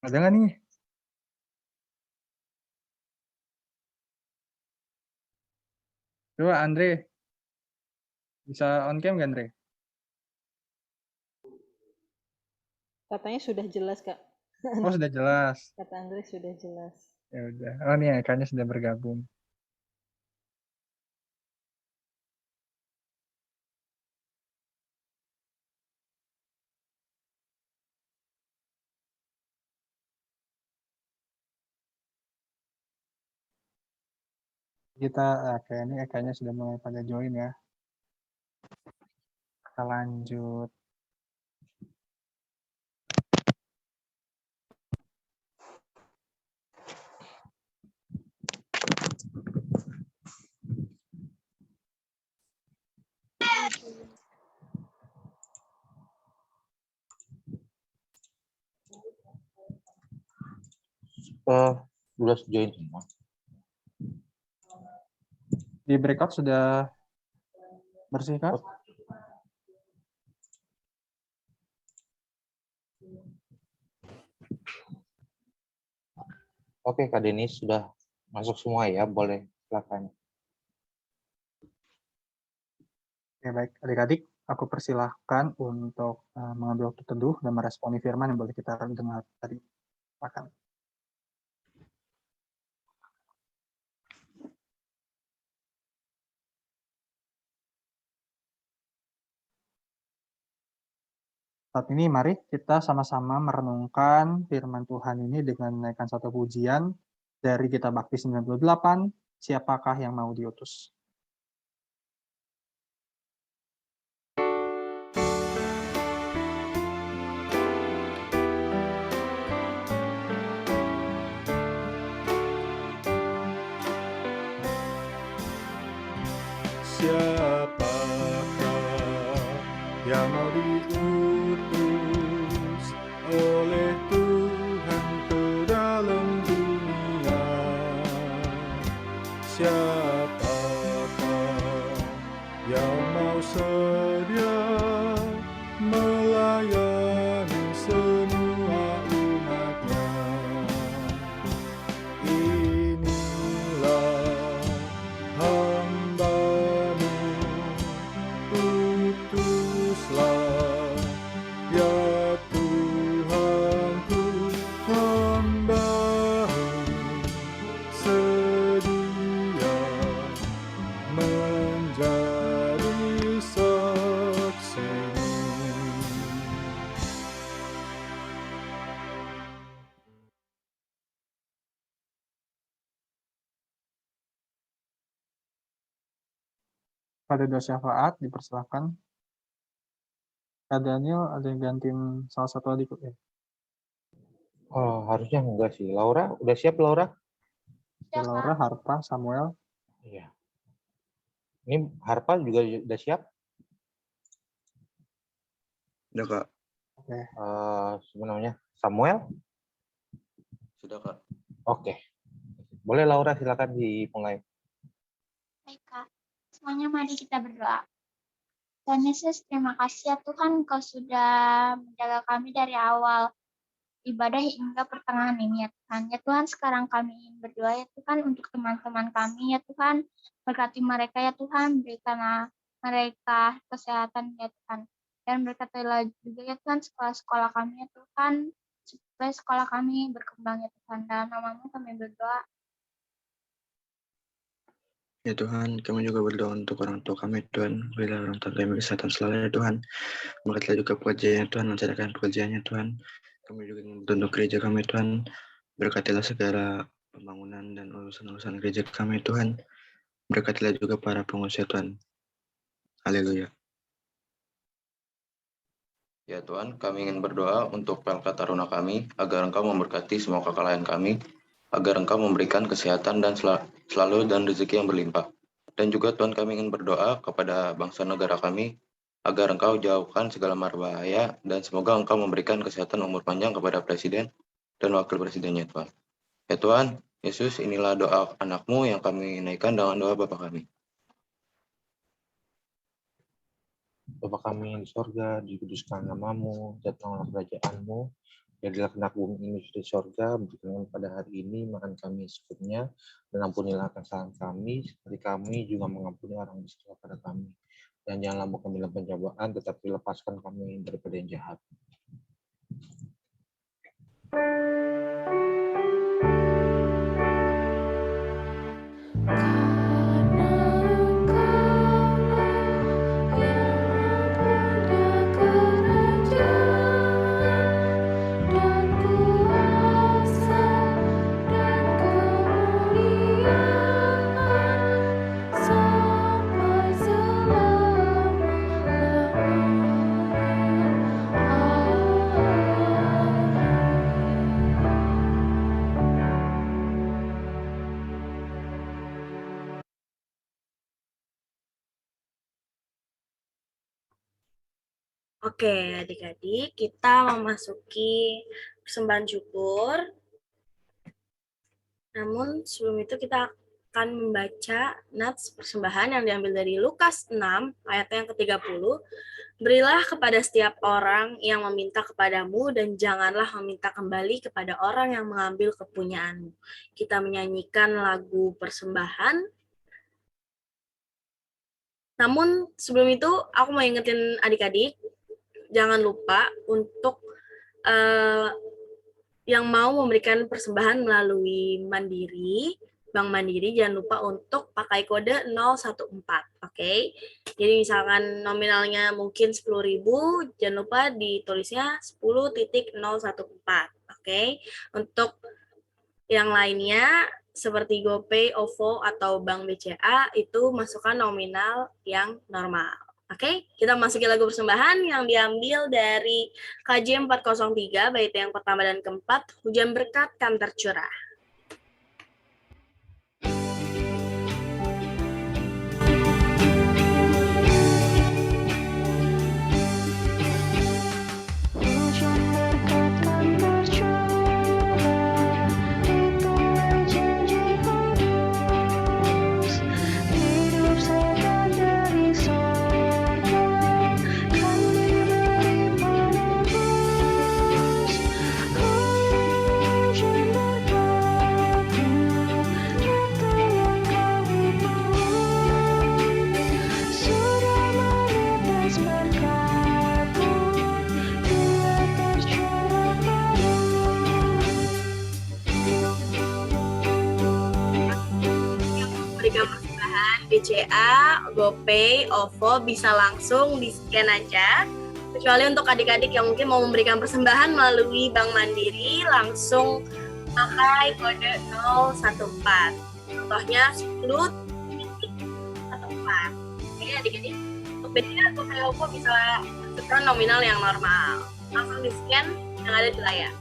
Ada nggak nih? Coba Andre, bisa on cam nggak Andre? Katanya sudah jelas, Kak. Oh sudah jelas. Kata Andre sudah jelas. Ya udah. Oh nih Ekanya sudah bergabung. Kita kayak ini Ekanya sudah mulai pada join ya. Kita lanjut. Udah join semua. Di breakout sudah bersih Kak? Oke, Kak Denis sudah masuk semua ya, boleh silakan. Ya baik, adik-adik, aku persilahkan untuk mengambil waktu teduh dan meresponi firman yang boleh kita dengar tadi. Silakan. Saat ini mari kita sama-sama merenungkan firman Tuhan ini dengan menaikkan satu pujian dari Kitab Bakti 98, Siapakah yang mau diutus? Siapakah yang mau diutus oleh Tuhan ke dalam dunia? Siapakah yang mau sedia melayani semua umatnya? Inilah pada doa syafaat dipersilakan. Kak Daniel ada yang gantiin salah satu adik ya? Oh, harusnya enggak sih. Laura, udah siap Laura? Ya, Laura, Harpa, Samuel. Iya. Ini Harpa juga udah siap? Udah, Kak. Oke. Siapa namanya? Samuel? Sudah, Kak. Oke. Boleh Laura, silakan dimulai. Baik, Kak. Semuanya mari kita berdoa. Tuhan Yesus, terima kasih ya Tuhan, Kau sudah menjaga kami dari awal ibadah hingga pertengahan ini ya Tuhan. Ya Tuhan, sekarang kami ingin berdoa ya Tuhan untuk teman-teman kami ya Tuhan. Berkati mereka ya Tuhan, berikanlah mereka kesehatan ya Tuhan. Dan berkatilah juga ya Tuhan sekolah-sekolah kami ya Tuhan, supaya sekolah kami berkembang ya Tuhan. Dalam nama-Mu kami berdoa. Ya Tuhan, kami juga berdoa untuk orang tua kami, Tuhan. Berilah orang tua kami kesehatan selalu, ya Tuhan. Berkatilah juga pekerjaannya, Tuhan. Lancarkan pekerjaannya, Tuhan. Kami juga ingin berdoa untuk gereja kami, Tuhan. Berkatilah segala pembangunan dan urusan-urusan gereja kami, Tuhan. Berkatilah juga para pengurus, ya Tuhan. Haleluya. Ya Tuhan, kami ingin berdoa untuk PLK Taruna kami, agar Engkau memberkati semua kelalaian kami, agar Engkau memberikan kesehatan dan selalu dan rezeki yang berlimpah. Dan juga Tuhan, kami ingin berdoa kepada bangsa negara kami, agar Engkau jauhkan segala mara bahaya, dan semoga Engkau memberikan kesehatan umur panjang kepada Presiden dan Wakil Presidennya Tuhan. Ya Tuhan, Yesus, inilah doa anak-Mu yang kami naikkan dengan doa Bapa kami. Bapa kami yang di sorga, dikuduskan nama-Mu, datanglah kerajaan-Mu, jadilah kehendak bumi ini di sorga, berikanlah pada hari ini makan kami secukupnya, dan ampunilah kesalahan kami, seperti kami juga mengampuni orang bersalah pada kami. Dan janganlah membawa kami dalam pencobaan, tetapi lepaskan kami daripada yang jahat. Oke, adik-adik, kita memasuki persembahan syukur. Namun sebelum itu kita akan membaca nats persembahan yang diambil dari Lukas 6 ayat yang ke-30. Berilah kepada setiap orang yang meminta kepadamu dan janganlah meminta kembali kepada orang yang mengambil kepunyaanmu. Kita menyanyikan lagu persembahan. Namun sebelum itu aku mau ingetin adik-adik, jangan lupa untuk yang mau memberikan persembahan melalui Mandiri, Bank Mandiri, jangan lupa untuk pakai kode 014, oke? Jadi misalkan nominalnya mungkin 10.000, jangan lupa ditulisnya 10.014, oke? Untuk yang lainnya, seperti GoPay, OVO, atau Bank BCA, itu masukkan nominal yang normal. Oke, kita masuki lagu persembahan yang diambil dari KJ 403, bait yang pertama dan keempat, Hujan Berkat Kan Tercurah. BCA, GoPay, OVO bisa langsung di-scan aja. Kecuali untuk adik-adik yang mungkin mau memberikan persembahan melalui Bank Mandiri, langsung pakai kode 014. Contohnya 10.14. Oke, adik-adik. Untuk BCA atau VOPO bisa masukkan nominal yang normal. Langsung di-scan yang ada di layar.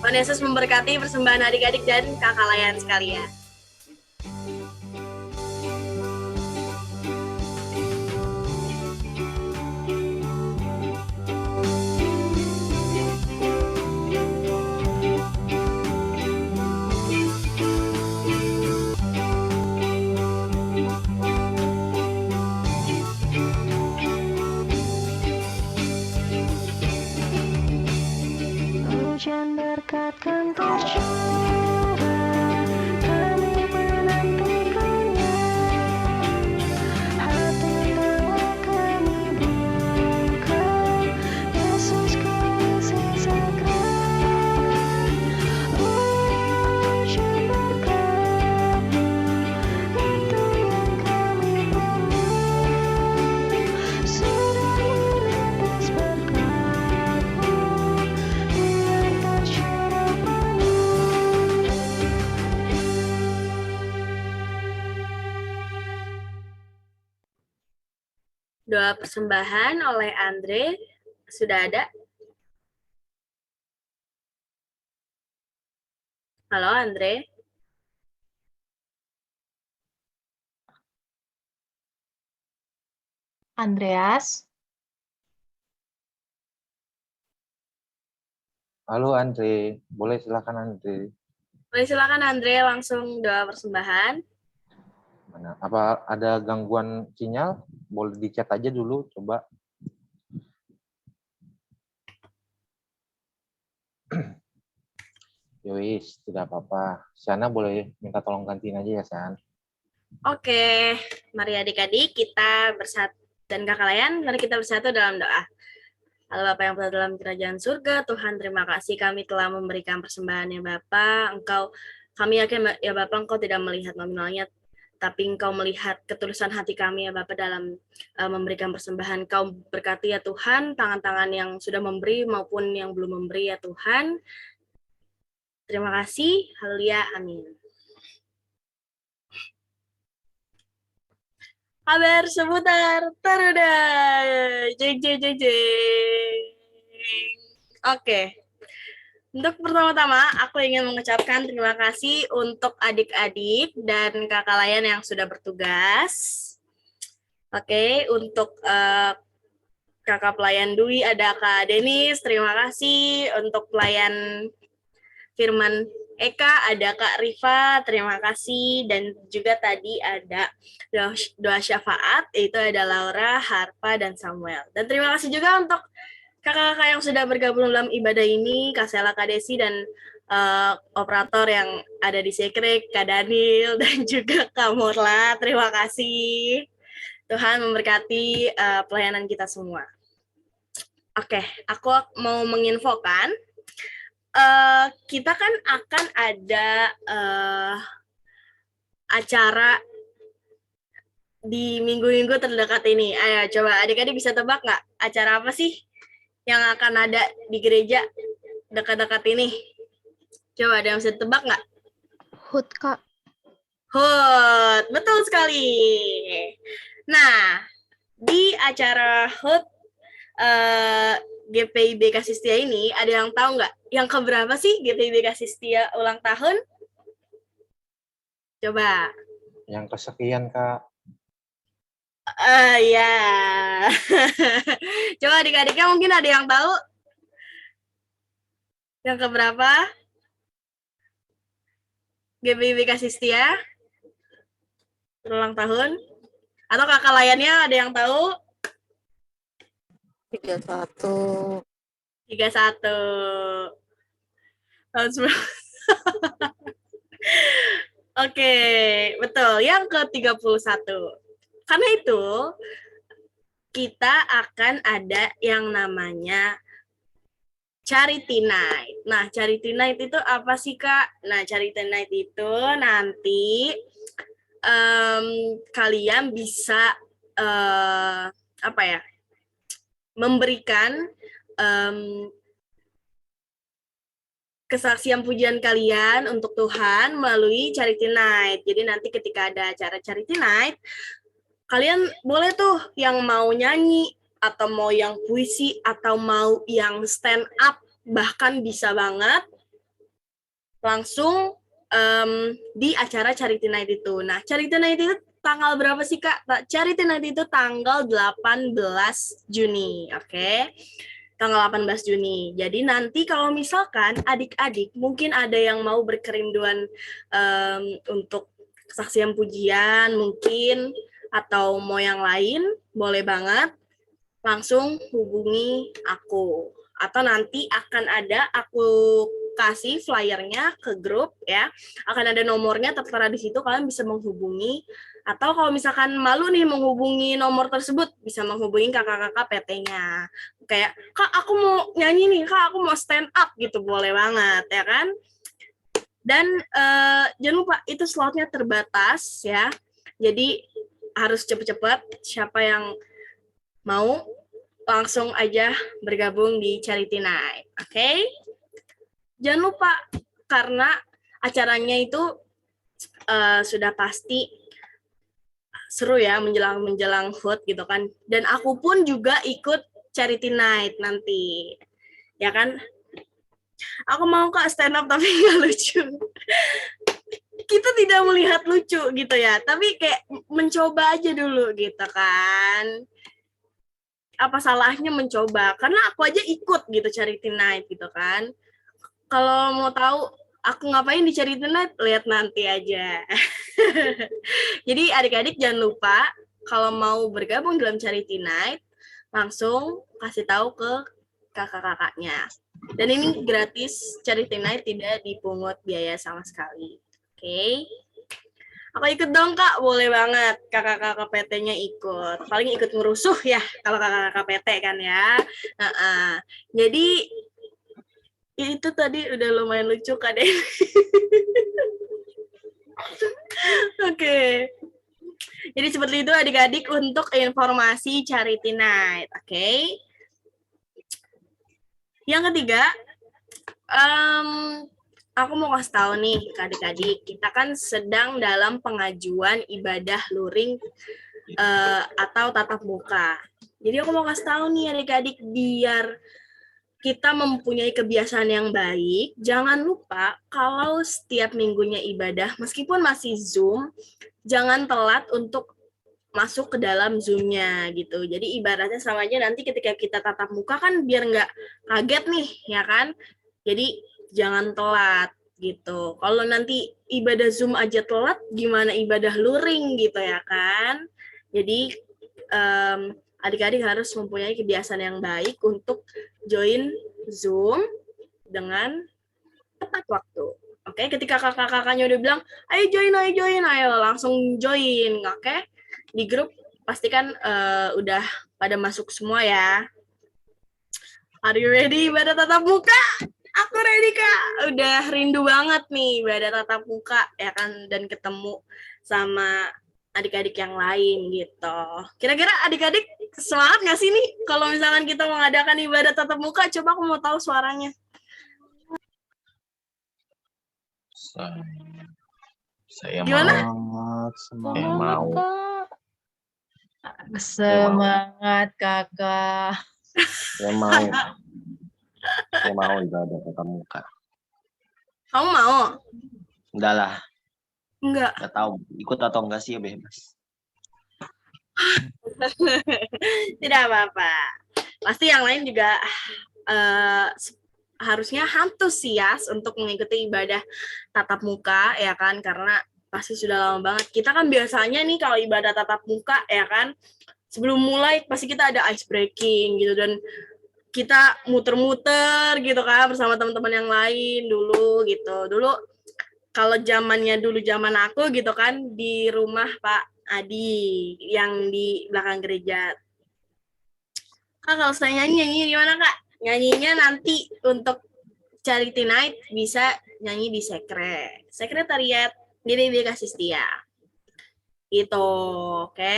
Tuhan Yesus memberkati persembahan adik-adik dan kakak layan sekalian. Hujan berkat kan tercurah, kami menantikannya. Hati telah kami buka, Yesus kau isi segera. Hujan berkat-Mu, itu yang kami perlu. Sudah menetes berkat-Mu, biar tercurah penuh. Doa persembahan oleh Andre sudah ada. Halo Andre. Andreas, Halo Andre, boleh silakan Andre. Boleh silakan Andre langsung doa persembahan. Mana? Apa ada gangguan sinyal? Boleh di-chat aja dulu, coba. Yowis, tidak apa-apa. Sana boleh minta tolong gantiin aja ya, San. Oke, mari adik-adik kita bersatu dan kakak layan, mari kita bersatu dalam doa. Allah Bapa yang berada dalam kerajaan surga, Tuhan terima kasih kami telah memberikan persembahan ya Bapa. Kami yakin ya Bapa Engkau tidak melihat nominalnya, tapi Engkau melihat ketulusan hati kami ya Bapa dalam memberikan persembahan. Kau berkati ya Tuhan, tangan-tangan yang sudah memberi maupun yang belum memberi ya Tuhan. Terima kasih, haleluya, amin. Kabar seputar Taruda. Jeng, jeng, jeng, jeng. Oke. Untuk pertama-tama, aku ingin mengucapkan terima kasih untuk adik-adik dan kakak layan yang sudah bertugas. Oke, untuk kakak pelayan Dwi, ada Kak Denis, terima kasih. Untuk pelayan Firman Eka, ada Kak Rifa, terima kasih. Dan juga tadi ada doa syafaat, yaitu ada Laura, Harpa, dan Samuel. Dan terima kasih juga untuk kakak-kakak yang sudah bergabung dalam ibadah ini, Kak Sela, Kak Desi, dan operator yang ada di Sekrek, Kak Daniel, dan juga Kak Morla. Terima kasih. Tuhan memberkati pelayanan kita semua. Oke, aku mau menginfokan, kita kan akan ada acara di minggu-minggu terdekat ini. Ayo, coba adik-adik bisa tebak nggak acara apa sih yang akan ada di gereja dekat-dekat ini? Coba ada yang bisa tebak nggak? HUT, Kak. HUT, betul sekali. Nah, di acara HUT GPIB Kasistia ini, ada yang tahu nggak? Yang keberapa sih GPIB Kasistia ulang tahun? Coba. Yang kesekian, Kak. Ya. Coba adik-adiknya mungkin ada yang tahu? Yang keberapa? GPIB Kasistia ulang tahun? Atau kakak layannya ada yang tahu? 31. 31. Tahun 9. Oke, betul. Yang ke-31. Karena itu, kita akan ada yang namanya Charity Night. Nah, Charity Night itu apa sih, Kak? Nah, Charity Night itu nanti kalian bisa memberikan kesaksian pujian kalian untuk Tuhan melalui Charity Night. Jadi nanti ketika ada acara Charity Night, Kalian boleh tuh yang mau nyanyi, atau mau yang puisi, atau mau yang stand up, bahkan bisa banget langsung di acara Charity Night itu. Nah, Charity Night itu tanggal berapa sih, Kak? Charity Night itu tanggal 18 Juni, oke? Tanggal 18 Juni. Jadi nanti kalau misalkan adik-adik mungkin ada yang mau berkerinduan untuk kesaksian pujian mungkin, atau mau yang lain, boleh banget langsung hubungi aku. Atau nanti akan ada aku kasih flyernya ke grup ya. Akan ada nomornya tertera di situ, kalian bisa menghubungi. Atau kalau misalkan malu nih menghubungi nomor tersebut, bisa menghubungi kakak-kakak PT-nya. Kayak, Kak aku mau nyanyi nih, Kak aku mau stand up gitu, boleh banget ya kan. Dan jangan lupa itu slotnya terbatas ya. Jadi harus cepet-cepet, siapa yang mau langsung aja bergabung di Charity Night, oke? Jangan lupa, karena acaranya itu sudah pasti seru ya, menjelang HUT gitu kan. Dan aku pun juga ikut Charity Night nanti, ya kan? Aku mau Kak stand up tapi nggak lucu. Kita tidak melihat lucu gitu ya, tapi kayak mencoba aja dulu gitu kan. Apa salahnya mencoba? Karena aku aja ikut gitu Charity Night gitu kan. Kalau mau tahu aku ngapain di Charity Night, lihat nanti aja. Jadi adik-adik jangan lupa kalau mau bergabung dalam Charity Night, langsung kasih tahu ke kakak-kakaknya. Dan ini gratis, Charity Night tidak dipungut biaya sama sekali. Oke? Aku ikut dong Kak, boleh banget. Kakak-kakak PT-nya ikut. Paling ikut ngerusuh ya, kalau kakak-kakak PT kan ya. Jadi, itu tadi udah lumayan lucu Kak Den. Oke. Jadi seperti itu adik-adik untuk informasi Charity Night. Oke. Yang ketiga, aku mau kasih tahu nih ke adik-adik, kita kan sedang dalam pengajuan ibadah luring atau tatap muka. Jadi aku mau kasih tahu nih adik-adik, biar kita mempunyai kebiasaan yang baik, jangan lupa kalau setiap minggunya ibadah, meskipun masih Zoom, jangan telat untuk masuk ke dalam Zoom-nya gitu. Jadi ibaratnya sama aja nanti ketika kita tatap muka kan biar nggak kaget nih, ya kan? Jadi jangan telat gitu. Kalau nanti ibadah Zoom aja telat, gimana ibadah luring gitu ya kan? Jadi adik-adik harus mempunyai kebiasaan yang baik untuk join Zoom dengan tepat waktu. Oke, ketika kakak-kakaknya udah bilang, ayo join, ayo langsung join, oke? Di grup pastikan udah pada masuk semua ya. Are you ready ibadah tatap muka? Aku ready Kak, udah rindu banget nih ibadah tatap muka ya kan, dan ketemu sama adik-adik yang lain gitu. Kira-kira adik-adik semangat nggak sih nih kalau misalkan kita mengadakan ibadah tatap muka? Coba aku mau tahu suaranya. Saya Gimana? mau. Semangat kakak. Saya mau ibadah tatap muka. Kamu mau? Enggak lah, Enggak. enggak tahu ikut atau enggak sih, ya bebas. Tidak apa-apa. Pasti yang lain juga harusnya antusias untuk mengikuti ibadah tatap muka ya kan, karena pasti sudah lama banget. Kita kan biasanya nih kalau ibadah tatap muka ya kan, sebelum mulai pasti kita ada ice breaking gitu, dan kita muter-muter gitu kan bersama teman-teman yang lain dulu gitu. Dulu kalau zaman aku gitu kan, di rumah Pak Adi yang di belakang gereja. Kak, kalau saya nyanyi gimana Kak? Nyanyinya nanti untuk Charity Night bisa nyanyi di sekretariat Diri Kasih Setia. Gitu, oke?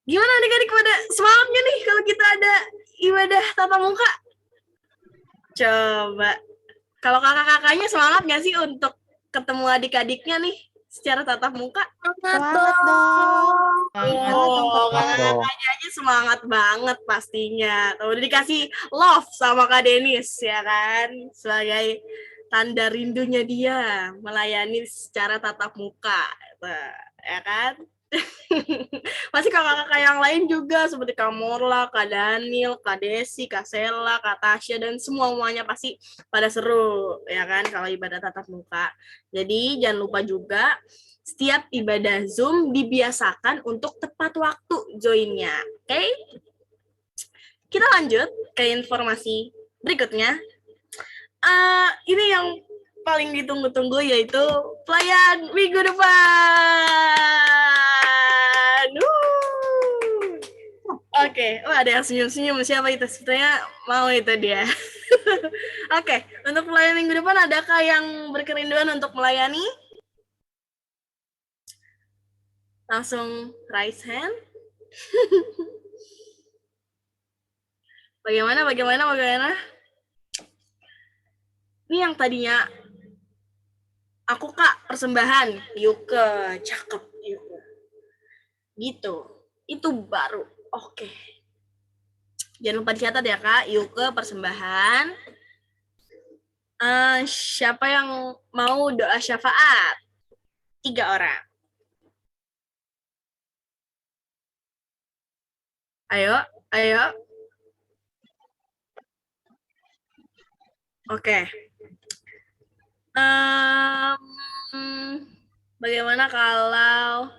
Gimana adik-adik pada semangatnya nih kalau kita ada ibadah tatap muka? Coba. Kalau kakak-kakaknya semangat nggak sih untuk ketemu adik-adiknya nih secara tatap muka? Semangat dong. Oh, kakak-kakaknya aja semangat banget pastinya. Udah dikasih love sama Kak Denis ya kan, sebagai tanda rindunya dia melayani secara tatap muka, ya kan? Pasti kakak-kakak yang lain juga seperti Kak Morla, Kak Daniel, Kak Desi, Kak Sela, Kak Tasya, dan semuanya pasti pada seru ya kan kalau ibadah tatap muka. Jadi jangan lupa juga setiap ibadah Zoom dibiasakan untuk tepat waktu joinnya. Oke? Kita lanjut ke informasi berikutnya. Ini yang paling ditunggu-tunggu yaitu pelayan minggu depan. Oke, ada yang senyum-senyum. Siapa itu? Sebenarnya mau itu dia. Oke, untuk pelayan minggu depan adakah yang berkerinduan untuk melayani? Langsung raise hand. Bagaimana? Ini yang tadinya aku Kak persembahan, Yuke, cakep Yuke. Gitu. Itu baru. Oke. Jangan lupa dicatat ya Kak, Yuke persembahan. Siapa yang mau doa syafaat? 3 orang. Ayo. Oke. Bagaimana kalau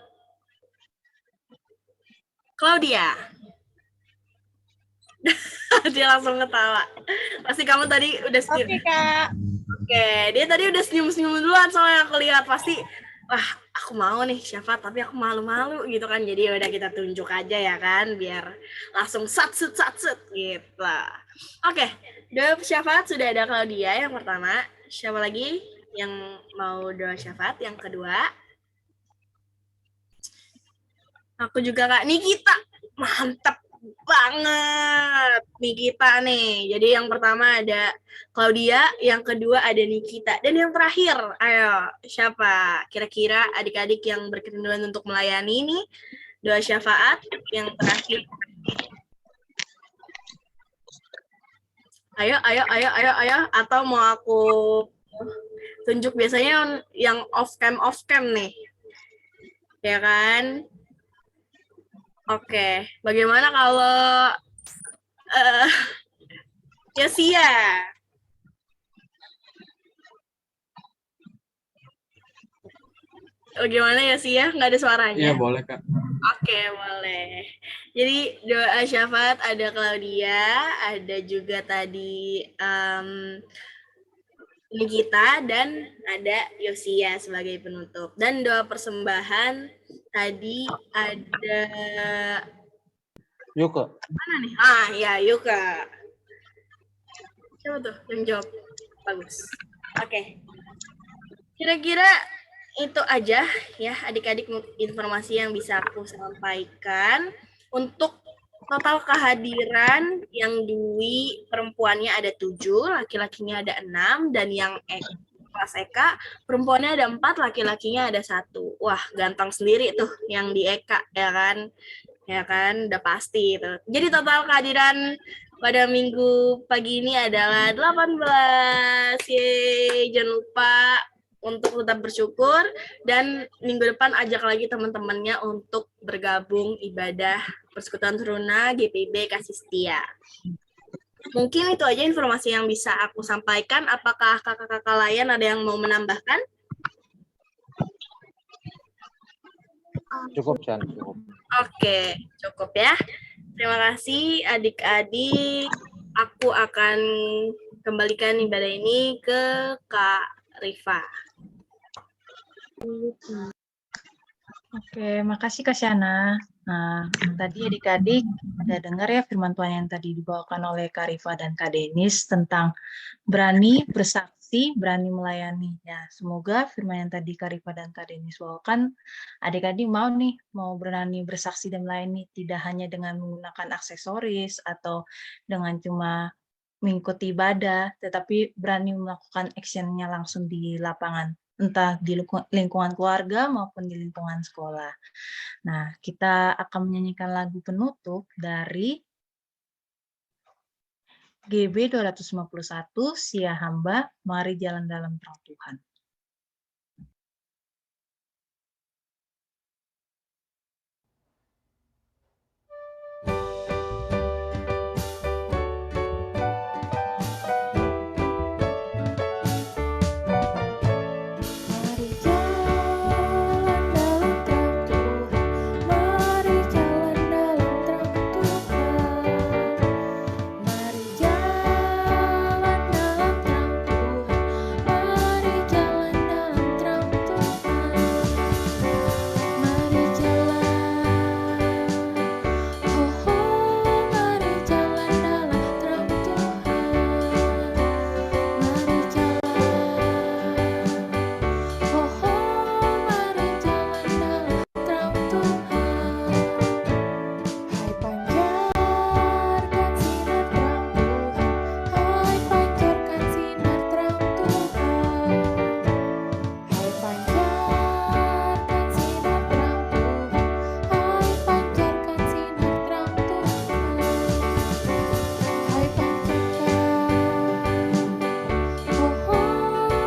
Claudia? Dia langsung ketawa. Pasti kamu tadi udah senyum. Oke, Kak. Oke, dia tadi udah senyum-senyum duluan soalnya aku lihat. Pasti, wah aku mau nih syafaat tapi aku malu-malu gitu kan. Jadi udah kita tunjuk aja ya kan, biar langsung sat-sut gitu lah. Oke, doa syafaat sudah ada Claudia yang pertama. Siapa lagi yang mau doa syafaat yang kedua? Aku juga Kak Nikita. Mantap banget Nikita nih. Jadi yang pertama ada Claudia, yang kedua ada Nikita, dan yang terakhir, ayo siapa? Kira-kira adik-adik yang berkerinduan untuk melayani ini doa syafaat yang terakhir. Ayo. Atau mau aku tunjuk biasanya yang off cam nih, ya kan? Oke, bagaimana kalau Yosia? Bagaimana Yosia? Nggak ada suaranya? Iya, boleh, Kak. Oke, boleh. Jadi doa syafaat ada Claudia, ada juga tadi Nikita, dan ada Yosia sebagai penutup. Dan doa persembahan tadi ada Yuka. Mana nih? Ya, Yuka. Siapa tuh yang jawab? Bagus. Oke. Kira-kira itu aja ya adik-adik informasi yang bisa aku sampaikan. Untuk total kehadiran yang Dwi perempuannya ada 7, laki-lakinya ada 6, dan yang kelas Eka perempuannya ada 4, laki-lakinya ada 1. Wah, ganteng sendiri tuh yang di Eka ya kan udah pasti itu. Jadi total kehadiran pada minggu pagi ini adalah 18. Yeay, jangan lupa untuk tetap bersyukur, dan minggu depan ajak lagi teman-temannya untuk bergabung ibadah Persekutuan Teruna GPIB Kasih Setia. Mungkin itu aja informasi yang bisa aku sampaikan. Apakah kakak-kakak lain ada yang mau menambahkan? Cukup, Chan. Cukup. Oke, cukup ya. Terima kasih adik-adik. Aku akan kembalikan ibadah ini ke Kak Rifa. Oke, makasih Kak Syana. Nah, tadi adik-adik ada dengar ya firman Tuhan yang tadi dibawakan oleh Kak Rifa dan Kak Denis tentang berani bersaksi, berani melayani. Ya, semoga firman yang tadi Kak Rifa dan Kak Denis bawakan, adik-adik mau berani bersaksi dan melayani, tidak hanya dengan menggunakan aksesoris atau dengan cuma mengikuti ibadah, tetapi berani melakukan action-nya langsung di lapangan. entah di lingkungan keluarga maupun di lingkungan sekolah. Nah, kita akan menyanyikan lagu penutup dari GB 251, Sia Hamba, Mari Jalan Dalam Terang Tuhan. Mari jalan dalam terang Tuhan, mari jalan dalam terang Tuhan. Mari jalan dalam terang Tuhan, mari jalan dalam terang Tuhan. Mari jalan, oh oh, mari jalan dalam terang Tuhan. Mari jalan. Oh, mari jalan dalam terang Tuhan. Hai pancarkan sinar terang Tuhan. Hai pancarkan sinar terang Tuhan. Hai pancarkan sinar terang Tuhan. Hai pancarkan sinar terang Tuhan. Hai pancarkan. Oh,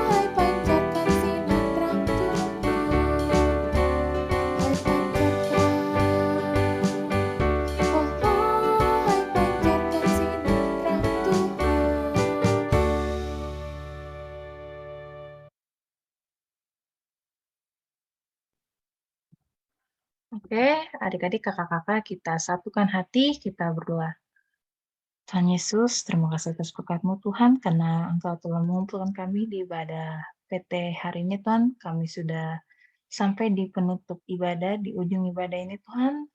hai pancarkan sinar terang Tuhan. Hai pancarkan. Oh, hai pancarkan sinar terang Tuhan. Oke, adik-adik, kakak-kakak, kita satukan hati, kita berdoa. Tuhan Yesus, terima kasih atas berkat-Mu Tuhan, karena Engkau telah mengumpulkan kami di ibadah PT hari ini Tuhan. Kami sudah sampai di penutup ibadah, di ujung ibadah ini Tuhan.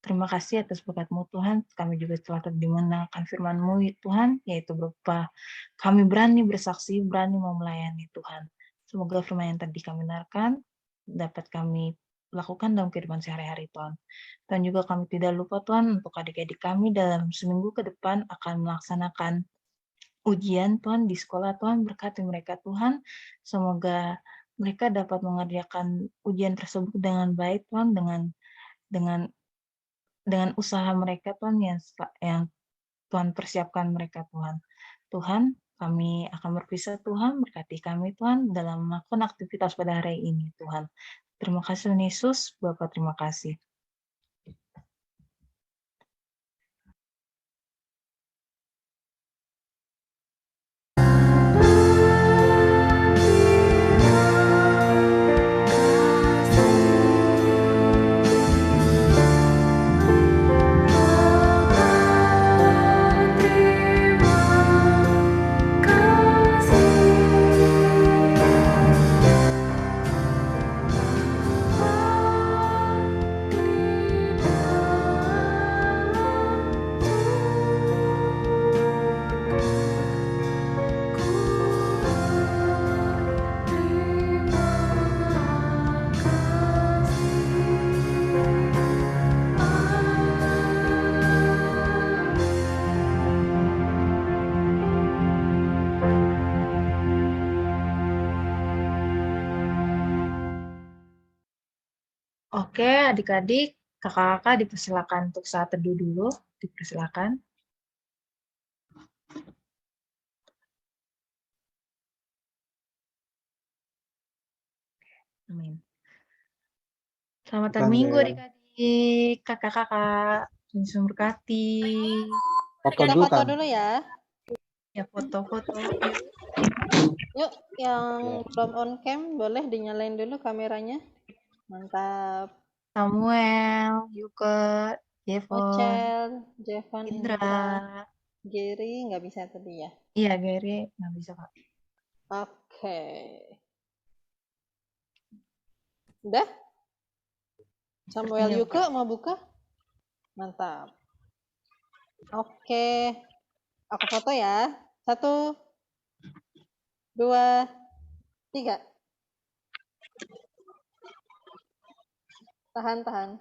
Terima kasih atas berkat-Mu Tuhan. Kami juga telah dimenangkan firman-Mu Tuhan, yaitu berupa kami berani bersaksi, berani mau melayani Tuhan. Semoga firman yang tadi kami dengarkan dapat kami lakukan dalam kehidupan sehari-hari Tuhan. Dan juga kami tidak lupa Tuhan untuk adik-adik kami dalam seminggu ke depan akan melaksanakan ujian Tuhan di sekolah Tuhan. Berkati mereka Tuhan. Semoga mereka dapat mengerjakan ujian tersebut dengan baik Tuhan, dengan usaha mereka Tuhan yang Tuhan persiapkan mereka Tuhan. Tuhan, kami akan berpisah Tuhan, berkati kami Tuhan dalam melakukan aktivitas pada hari ini Tuhan. Terima kasih Tuhan Yesus, Bapak terima kasih. Oke, adik-adik, kakak-kakak dipersilakan untuk saat teduh dulu. Dipersilakan. Amin. Selamat hari Minggu adik-adik, kakak-kakak. Yesus memberkati. Foto Kita dulu foto kan? dulu ya. Ya, foto-foto. Yuk, yang belum on cam boleh dinyalain dulu kameranya. Mantap. Samuel, Yuke, Jevon, Ocel, Jevan, Indra. Gary nggak bisa tadi ya. Iya, Gary nggak bisa Kak. Oke. Udah? Samuel Iya, Yuke mau buka? Mantap. Oke. Aku foto ya. 1, 2, 3. Tahan.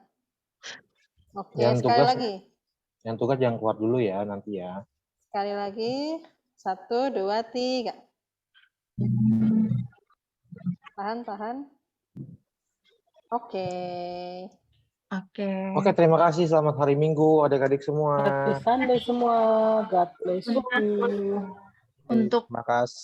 Oke, sekali lagi. Yang tugas jangan keluar dulu ya nanti ya. Sekali lagi. 1, 2, 3. Tahan. Oke. Oke. Oke, terima kasih. Selamat hari Minggu, adik-adik semua. Happy Sunday semua. God bless you. Untuk Terima kasih.